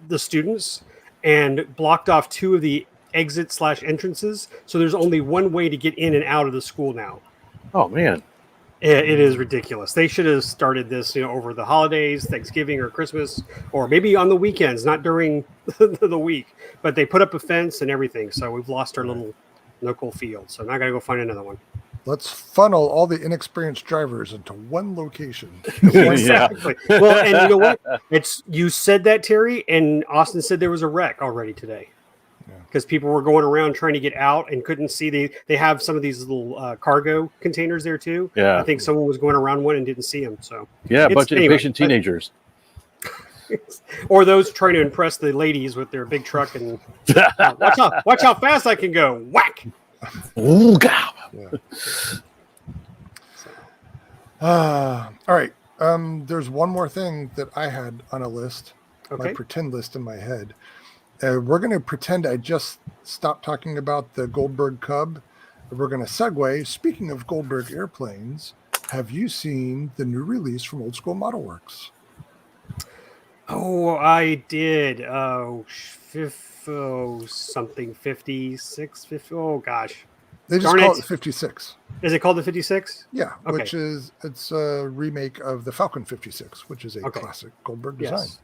the students, and blocked off 2 of the exit/entrances. So there's only one way to get in and out of the school now. Oh man. It is ridiculous. They should have started this, over the holidays, Thanksgiving or Christmas, or maybe on the weekends, not during the week. But they put up a fence and everything, so we've lost our little local field. So now I got to go find another one. Let's funnel all the inexperienced drivers into one location. Yeah. Exactly. Well, and you know what? You said that, Terry, and Austin said there was a wreck already today. Because people were going around trying to get out and couldn't see. They have some of these little cargo containers there too. Yeah. I think someone was going around one and didn't see them. So Yeah, a It's- bunch of anyway, impatient teenagers. or those trying to impress the ladies with their big truck and watch how fast I can go. Whack. Ooh, God. All right. There's one more thing that I had on a list, my Okay. pretend list in my head. We're going to pretend I just stopped talking about the Goldberg Cub we're going to segue. Speaking of Goldberg airplanes, have you seen the new release from Old School Model Works? Oh, I did. Something 56, 50. Oh gosh. They just Darn call it. it 56. Is it called the 56? Yeah, Okay. it's a remake of the Falcon 56, which is a classic Goldberg design. Yes.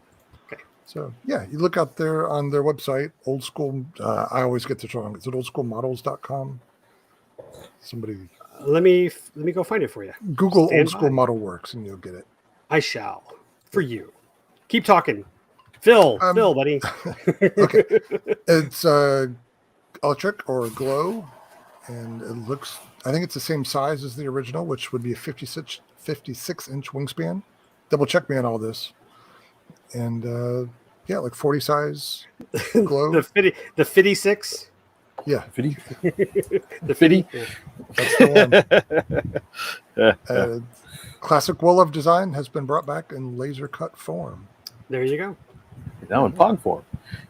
Okay. So yeah, you look out there on their website, Old School. I always get this wrong. Is it oldschoolmodels.com? Somebody Let me go find it for you. Google Stand Old School by. Model Works and you'll get it. I shall. For you. Keep talking. Phil, buddy. Okay. It's electric or glow, and it looks, I think it's the same size as the original, which would be a 56-inch wingspan. Double check me on all this. And yeah, like 40 size glow. the 56? Yeah. Fitty? The 50? Yeah. That's the one. Classic Wolof design has been brought back in laser cut form. There you go. Now in POG form.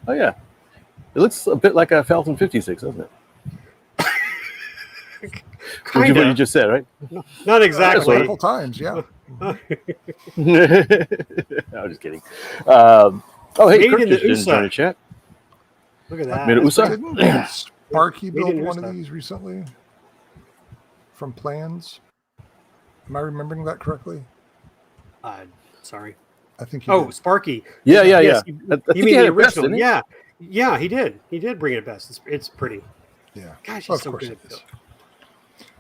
Oh, yeah. It looks a bit like a Falcon 56, doesn't it? What you just said, right? Not exactly. Multiple times, yeah. I'm just kidding. Oh, hey, Made Kirk in the just didn't USA. join the chat. Look at that. Made it USA? Didn't Sparky build didn't one of USA. these recently from plans? Am I remembering that correctly? Sorry. I think he Oh, did. Sparky. Yeah. Yes, I you think mean he had the it best, original? didn't he? Yeah, he did. He did bring it best. It's pretty. Yeah. Gosh, Well, he's so good at it is. it.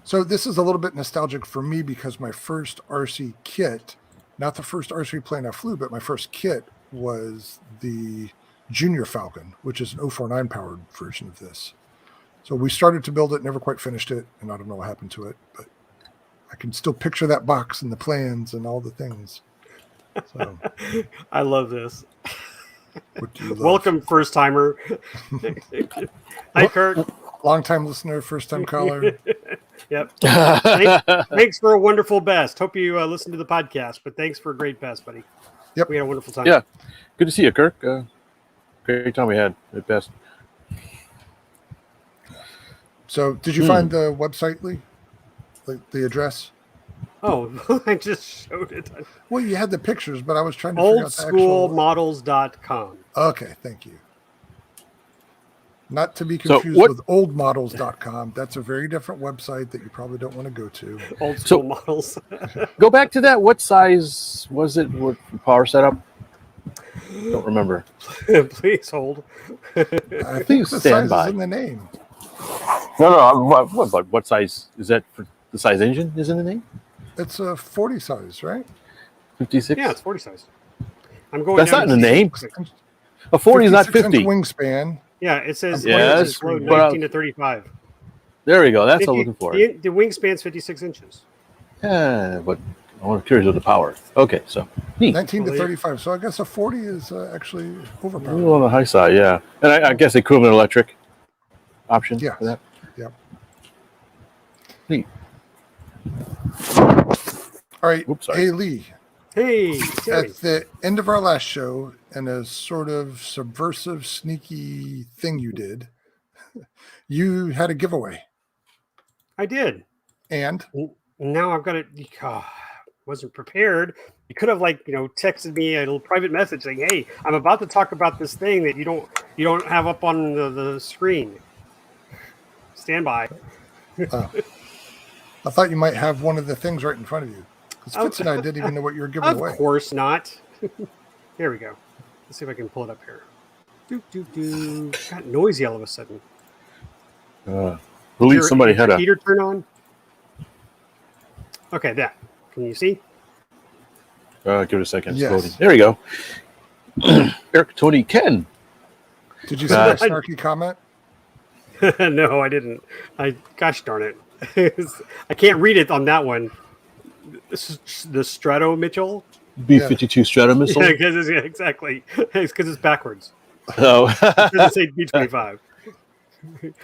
So this is a little bit nostalgic for me because my first RC kit, not the first RC plane I flew, but my first kit was the Junior Falcon, which is an 049 powered version of this. So we started to build it, never quite finished it, and I don't know what happened to it, but I can still picture that box and the plans and all the things. So I love this. what do you love? Welcome, first timer. Hi, Kurt. Long time listener, first time caller. Yep. Thanks for a wonderful best. Hope you listen to the podcast, but thanks for a great best, buddy. Yep. We had a wonderful time. Yeah. Good to see you, Kirk. Great time we had at best. So did you find the website, Lee? Like the address? Oh, I just showed it. Well, you had the pictures, but I was trying to figure out the actual... Oldschoolmodels.com. Okay, thank you. Not to be So confused with oldmodels.com. That's a very different website that you probably don't want to go to. Old school models. Go back to that. What size was it? What power setup? Don't remember. Please hold. I think Please the stand size by. is in the name. No. What size is that? For the size engine is in the name? It's a 40 size, right? 56. Yeah, it's 40 size. I'm going. That's down not in the to name. 56. A 40 is not 56 50. wingspan. Yeah, it says Yes, it's low but 19 to 35. There we go. That's what I'm looking for. The wingspan's 56 inches. Yeah, but I'm curious with the power. Okay, so neat. 19 to Well, yeah. 35. So I guess a 40 is actually A little overpowered. on the high side, yeah. And I guess equivalent electric option Yes. for that. Yep. Neat. All right. Oops, sorry. Hey, Lee. Hey, Terry. At the end of our last show, in a sort of subversive, sneaky thing you did, you had a giveaway. I did. And Now I've got it. Wasn't prepared. You could have texted me a little private message saying, "Hey, I'm about to talk about this thing that you don't have up on the screen. Stand by." I thought you might have one of the things right in front of you. Because Fitz and I didn't even know what you were giving Of away. course not. Here we go. Let's see if I can pull it up here. Got noisy all of a sudden. Believe somebody Did had your a. heater turn on. Okay, that. Can you see? Give it a second. It's Yes. loading. There we go. Eric, Tony, Ken. Did you see that snarky comment? No, I didn't. Gosh darn it. I can't read it on that one. This is the Strato Mitchell. B-52 Strata missile. Yeah, exactly. It's because it's backwards. Oh. It doesn't say B-25.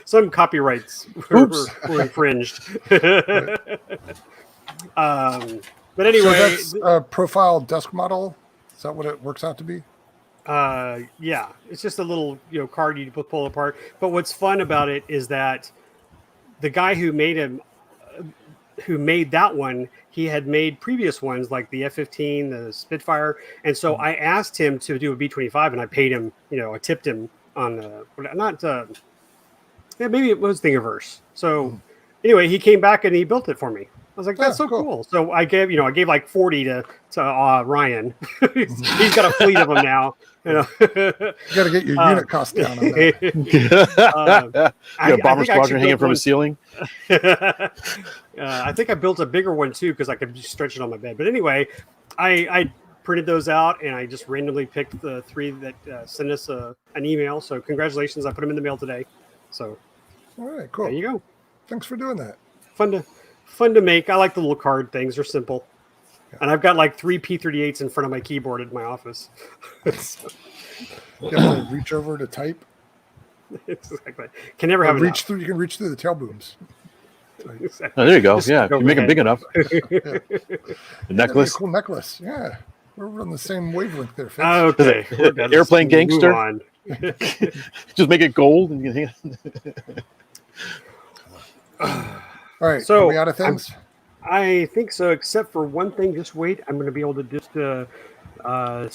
Some copyrights were infringed. But anyway, So that's a profile desk model. Is that what it works out to be? yeah, it's just a little card you pull apart. But what's fun about it is that the guy who made that one, he had made previous ones like the F-15, the Spitfire, and so I asked him to do a B-25, and I paid him, I tipped him on maybe it was Thingiverse. So anyway, he came back and he built it for me. I was like, that's so cool. So I gave like 40 to Ryan. He's got a fleet of them now. You got to get your unit cost down on that. You got a bomber squadron hanging from a ceiling. I think I built a bigger one too because I could just stretch it on my bed. But anyway, I printed those out and I just randomly picked the 3 that sent us an email. So congratulations! I put them in the mail today. So all right, cool. There you go. Thanks for doing that. Fun to make. I like the little card things. They're simple. Yeah. And I've got like 3 P38s in front of my keyboard in my office. So. You have to reach over to type. Exactly. Can never have reach through. You can reach through the tail booms. Exactly. Oh, there you go. Just yeah, you make them big enough. Yeah. A necklace. Cool necklace. Yeah, we're on the same wavelength there. Fitz. Okay. Airplane gangster. Just make it gold and you can hang it. All right. So are we out of things? I think so, except for one thing. Just wait. I'm going to be able to just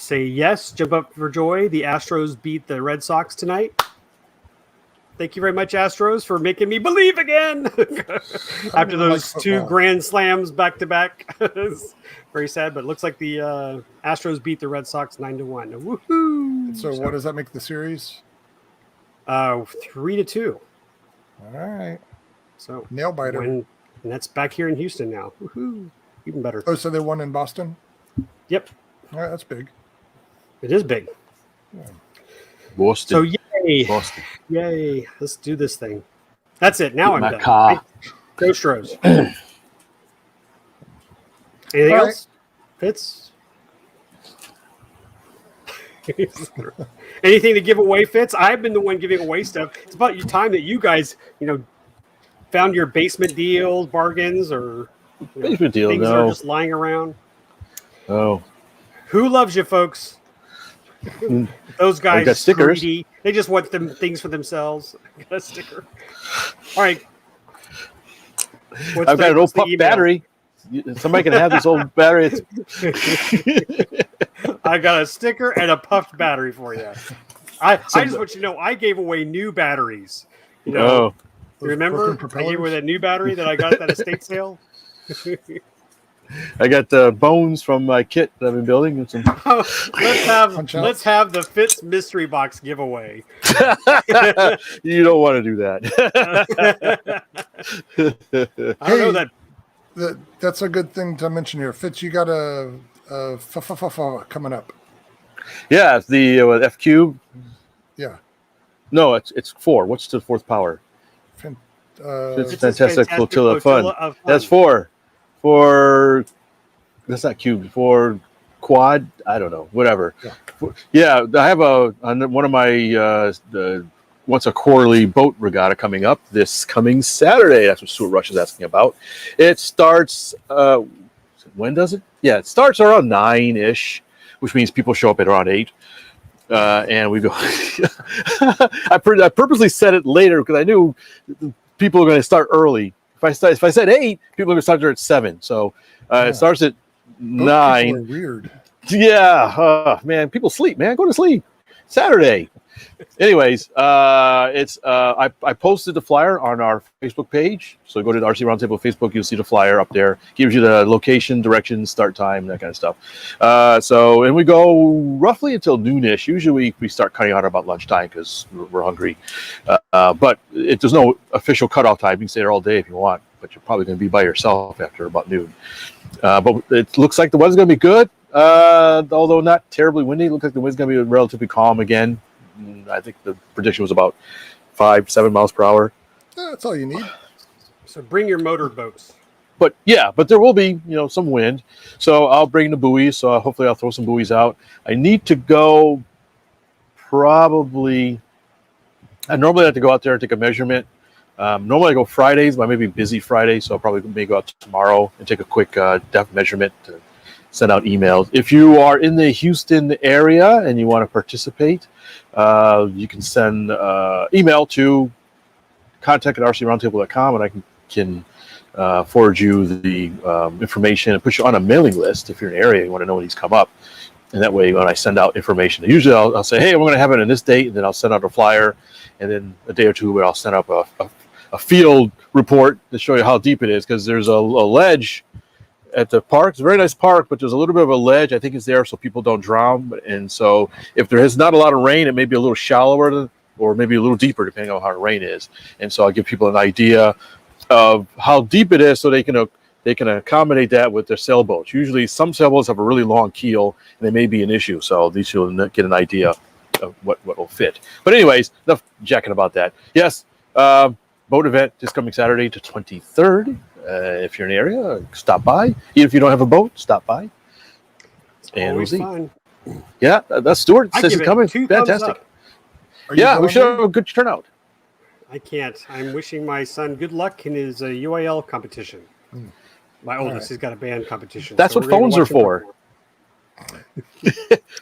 say yes, jump up for joy. The Astros beat the Red Sox tonight. Thank you very much, Astros, for making me believe again. After those 2 grand slams back to back. Very sad, but it looks like the Astros beat the Red Sox 9-1. Woohoo! So what does that make the series? 3-2. All right. So nail biter. And that's back here in Houston now. Woohoo! Even better. Oh, so they won in Boston? Yep. All right, that's big. It is big. Yeah. Boston. So yay. Boston. Yay. Let's do this thing. That's it. Now I'm done. Car. Go Stros. Anything else? Fitz? Anything to give away, Fitz? I've been the one giving away stuff. It's about your time that you guys, found your basement deals, bargains, or basement deal. Things No. that are just lying around. Oh. Who loves you, folks? Those guys got stickers. Greedy. They just want them things for themselves. I got a sticker. All right. I've got an old pup battery. Somebody can have this old battery. I got a sticker and a puffed battery for you. I just want you to know I gave away new batteries. You remember? I gave away that new battery that I got at that estate sale. I got bones from my kit that I've been building. And some... let's have the Fitz mystery box giveaway. You don't want to do that. I don't know that. That's a good thing to mention here. Fitz, you got a coming up. Yeah, it's the F cube. Yeah. No, it's 4. What's the 4th power? It's fantastic flotilla of fun. That's 4. For that's not cube. For quad, I don't know. Whatever. Yeah, I have one of my once a quarterly boat regatta coming up this coming Saturday. That's what Stuart Rush is asking about. It starts. When does it? Yeah, it starts around 9-ish, which means people show up at around 8. And we go. I purposely said it later because I knew people are going to start early. If I said 8, people are going to start there at 7. So it starts at 9. People are weird. Yeah, man, people sleep. Man, go to sleep. Saturday. Anyways, I posted the flyer on our Facebook page. So go to the RC Roundtable Facebook. You'll see the flyer up there. Gives you the location, directions, start time, that kind of stuff. And we go roughly until noonish. Usually we start cutting out about lunchtime because we're hungry. But there's no official cutoff time. You can stay there all day if you want, but you're probably going to be by yourself after about noon. But it looks like the weather's going to be good, although not terribly windy. It looks like the wind's going to be relatively calm again. I think the prediction was about 5-7 miles per hour. That's all you need. So bring your motor boats. But there will be, some wind. So I'll bring the buoys. So hopefully I'll throw some buoys out. I need to go probably. I normally have to go out there and take a measurement. Normally I go Fridays, but I may be busy Friday, so I'll probably may go out tomorrow and take a quick depth measurement to send out emails. If you are in the Houston area and you want to participate, you can send email to contact at rcroundtable.com, and I can forward you the information and put you on a mailing list if you're in an area you want to know when these come up. And that way, when I send out information, usually I'll say, hey, we're going to have it on this date, and then I'll send out a flyer, and then a day or two where I'll send up a field report to show you how deep it is, because there's a ledge at the park. It's a very nice park, but there's a little bit of a ledge. I think it's there so people don't drown. And so if there is not a lot of rain, it may be a little shallower or maybe a little deeper, depending on how the rain is. And so I'll give people an idea of how deep it is so they can accommodate that with their sailboats. Usually some sailboats have a really long keel, and they may be an issue. So these will get an idea of what will fit. But anyways, enough jacking about that. Yes, boat event this coming Saturday to 23rd. If you're in the area, stop by. Even if you don't have a boat, stop by. And we'll see. Fun. Yeah, that's Stuart. Says it's coming. Fantastic. Yeah, we should have a good turnout. I can't. I'm wishing my son good luck in his UIL competition. My oldest, he's got a band competition. That's what phones are for.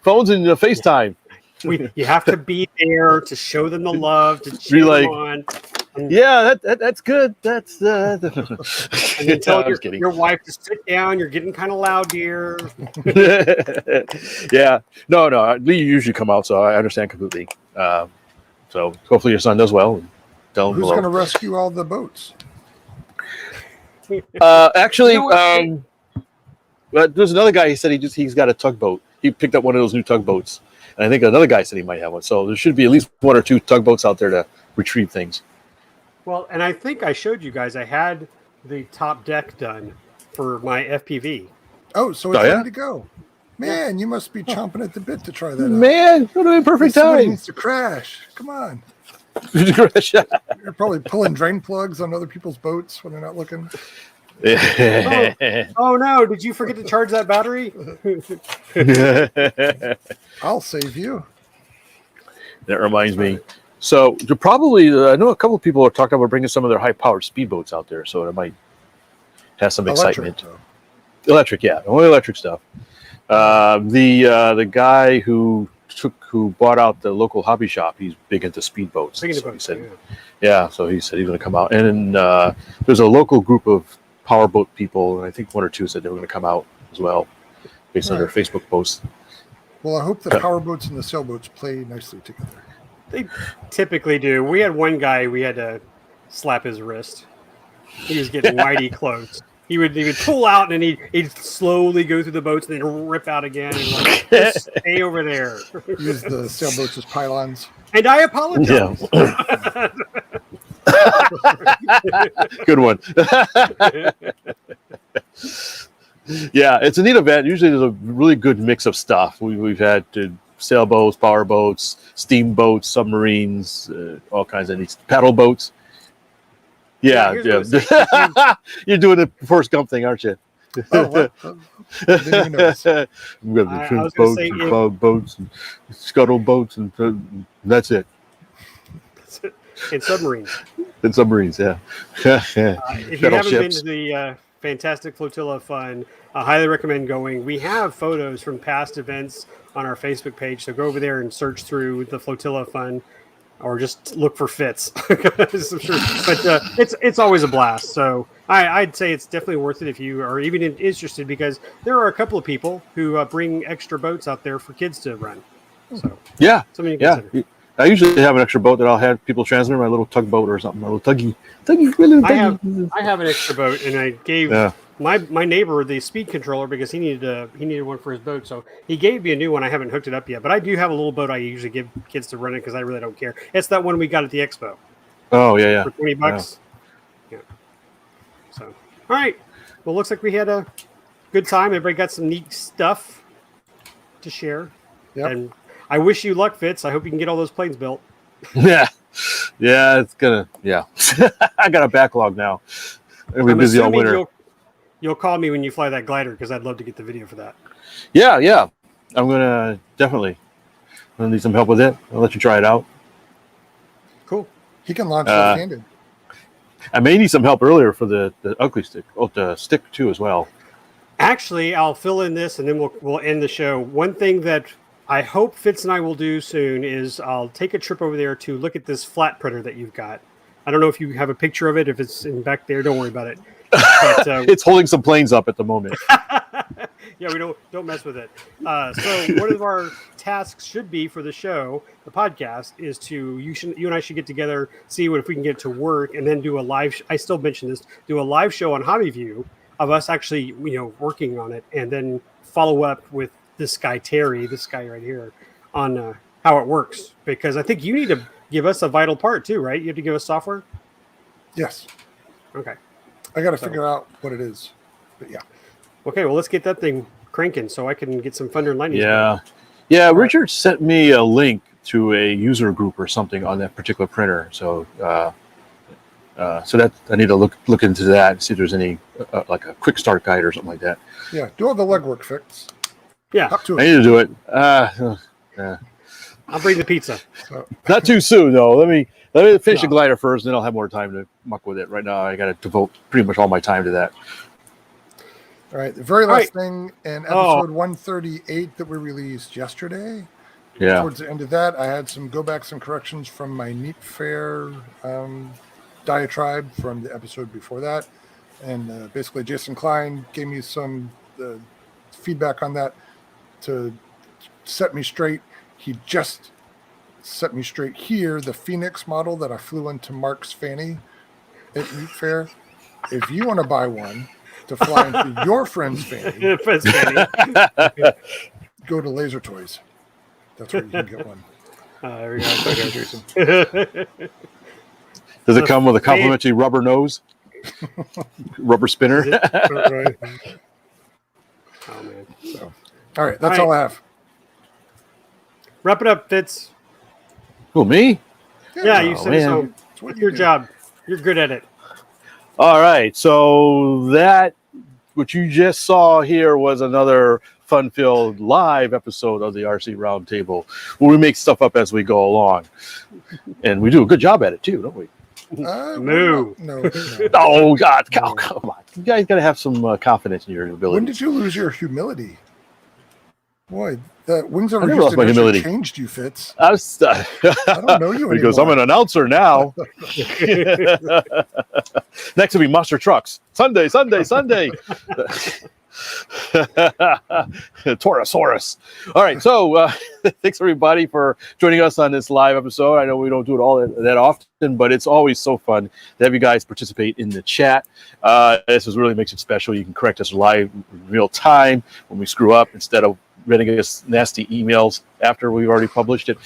Phones and FaceTime. You have to be there to show them the love, to cheer them on. Yeah, that's good. That's and then tell your wife to sit down. You're getting kind of loud here. Yeah, no. Lee usually come out, so I understand completely. So hopefully your son does well. Who's going to rescue all the boats? Actually, there's another guy. He said he's got a tugboat. He picked up one of those new tugboats, and I think another guy said he might have one. So there should be at least one or two tugboats out there to retrieve things. Well, and I think I showed you guys. I had the top deck done for my FPV. Oh, so it's ready to go. Man, you must be chomping at the bit to try that out. Man, it would have been perfect Somebody time. needs to crash. Come on. You're probably pulling drain plugs on other people's boats when they're not looking. Oh no, did you forget to charge that battery? I'll save you. That reminds me. So probably, I know a couple of people are talking about bringing some of their high-powered speedboats out there, so it might have some excitement. Electric, yeah, only electric stuff. The guy who bought out the local hobby shop, he's big into speedboats. So he said, so he said he's going to come out. And then there's a local group of powerboat people, and I think one or two said they were going to come out as well, based on their Facebook posts. Well, I hope the powerboats and the sailboats play nicely together. They typically do. We had one guy, we had to slap his wrist. He was getting mighty close. He would pull out, and he'd slowly go through the boats and then rip out again. And just stay over there. Use the sailboats as pylons. And I apologize. Yeah. Good one. Yeah, it's a neat event. Usually there's a really good mix of stuff. We've had sailboats, powerboats, steamboats, submarines, all kinds of neat paddle boats. Yeah. You're doing the Forrest Gump thing, aren't you? Oh, what? Didn't know this. We've got the boats and cloud boats and scuttle boats, and that's it. And submarines. And submarines, yeah. If you haven't been to the Fantastic Flotilla Fun, I highly recommend going. We have photos from past events on our Facebook page, so go over there and search through the Flotilla Fun, or just look for Fitz. But it's always a blast. So I'd say it's definitely worth it if you are even interested, because there are a couple of people who bring extra boats out there for kids to run. So something to consider. I usually have an extra boat that I'll have people transfer, my little tugboat or something, a little tuggy. I have an extra boat, and I gave my neighbor the speed controller because he needed one for his boat. So he gave me a new one. I haven't hooked it up yet, but I do have a little boat I usually give kids to run it because I really don't care. It's that one we got at the expo. Oh yeah. For $20. Yeah. So all right. Well, looks like we had a good time. Everybody got some neat stuff to share. Yep. And I wish you luck, Fitz. I hope you can get all those planes built. Yeah, it's gonna. Yeah, I got a backlog now. I'll be busy all winter. You'll call me when you fly that glider because I'd love to get the video for that. Yeah. I'm gonna definitely. I'm gonna need some help with it. I'll let you try it out. Cool. He can launch left-handed. I may need some help earlier for the ugly stick. Oh, the stick too as well. Actually, I'll fill in this and then we'll end the show. One thing that I hope Fitz and I will do soon is I'll take a trip over there to look at this flat printer that you've got. I don't know if you have a picture of it. If it's in back there, don't worry about it. But, It's holding some planes up at the moment. yeah, we don't mess with it. So one of our tasks should be for the show, the podcast, is you and I should get together, see if we can get it to work, and then do a live. I still mention this. Do a live show on HobbyView of us actually, working on it, and then follow up with this guy Terry, this guy right here, on how it works. Because I think you need to give us a vital part too, right? You have to give us software. Yes. Okay. I got to figure out what it is, but yeah. Okay, well, let's get that thing cranking so I can get some Thunder and Lightning. Yeah. Richard sent me a link to a user group or something on that particular printer. So, that I need to look into that and see if there's any like a quick start guide or something like that. Yeah, do all the legwork, Fitz. Yeah, Up to I it. need to do it. I'll bring the pizza. So, Not too soon though. Let me finish the glider first, and then I'll have more time to muck with it. Right now, I got to devote pretty much all my time to that. all right, the very last thing in episode 138 that we released yesterday. Yeah. Towards the end of that, I had some go backs and corrections from my Neat Fair diatribe from the episode before that. And basically, Jason Klein gave me some feedback on that to set me straight. He just set me straight here. The Phoenix model that I flew into Mark's Fanny at Neat Fair. If you want to buy one to fly into your friend's Fanny, go to Laser Toys. That's where you can get one. There we go. Jason. Does it come with a complimentary rubber nose? Rubber spinner? Right. Oh, man. So, all right, that's all I have. Wrap it up, Fitz. Who, me? Yeah, you sent us man. home. It's your job. You're good at it. All right. So what you just saw here was another fun-filled live episode of the RC Roundtable, where we make stuff up as we go along. And we do a good job at it, too, don't we? No. Oh, God. Come on. You guys got to have some confidence in your ability. When did you lose your humility? Boy, that Wings Over I never lost my Houston humility. changed you, Fitz. I don't know you because I'm anymore. an announcer now. Next will be Monster Trucks. Sunday. Torosaurus. All right, so thanks everybody for joining us on this live episode. I know we don't do it all that often, but it's always so fun to have you guys participate in the chat. This really makes it special. You can correct us live in real time when we screw up instead of reading us nasty emails after we've already published it.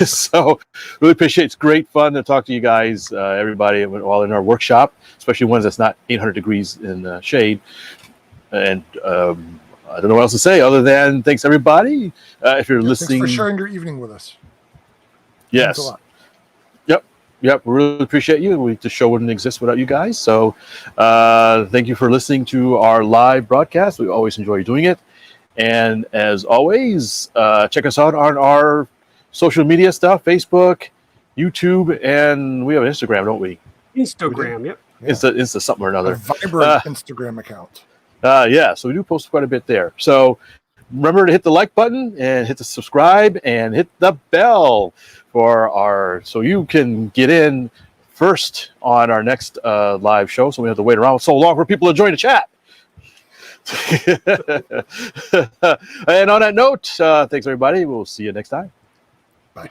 So really appreciate it. It's great fun to talk to you guys, everybody, while in our workshop, especially ones that's not 800 degrees in the shade. And I don't know what else to say other than thanks everybody. If you're listening, Thanks for sharing your evening with us. yes, Thanks a lot. Yep, we really appreciate you. The show wouldn't exist without you guys. So thank you for listening to our live broadcast. We always enjoy doing it. And as always, check us out on our social media stuff, Facebook, YouTube, and we have an Instagram, don't we? Instagram, yep. Yeah. Insta something or A another. vibrant Instagram account. Yeah, so we do post quite a bit there. So remember to hit the like button and hit the subscribe and hit the bell so you can get in first on our next live show. So we don't have to wait around so long for people to join the chat. And on that note, thanks everybody. We'll see you next time. Bye.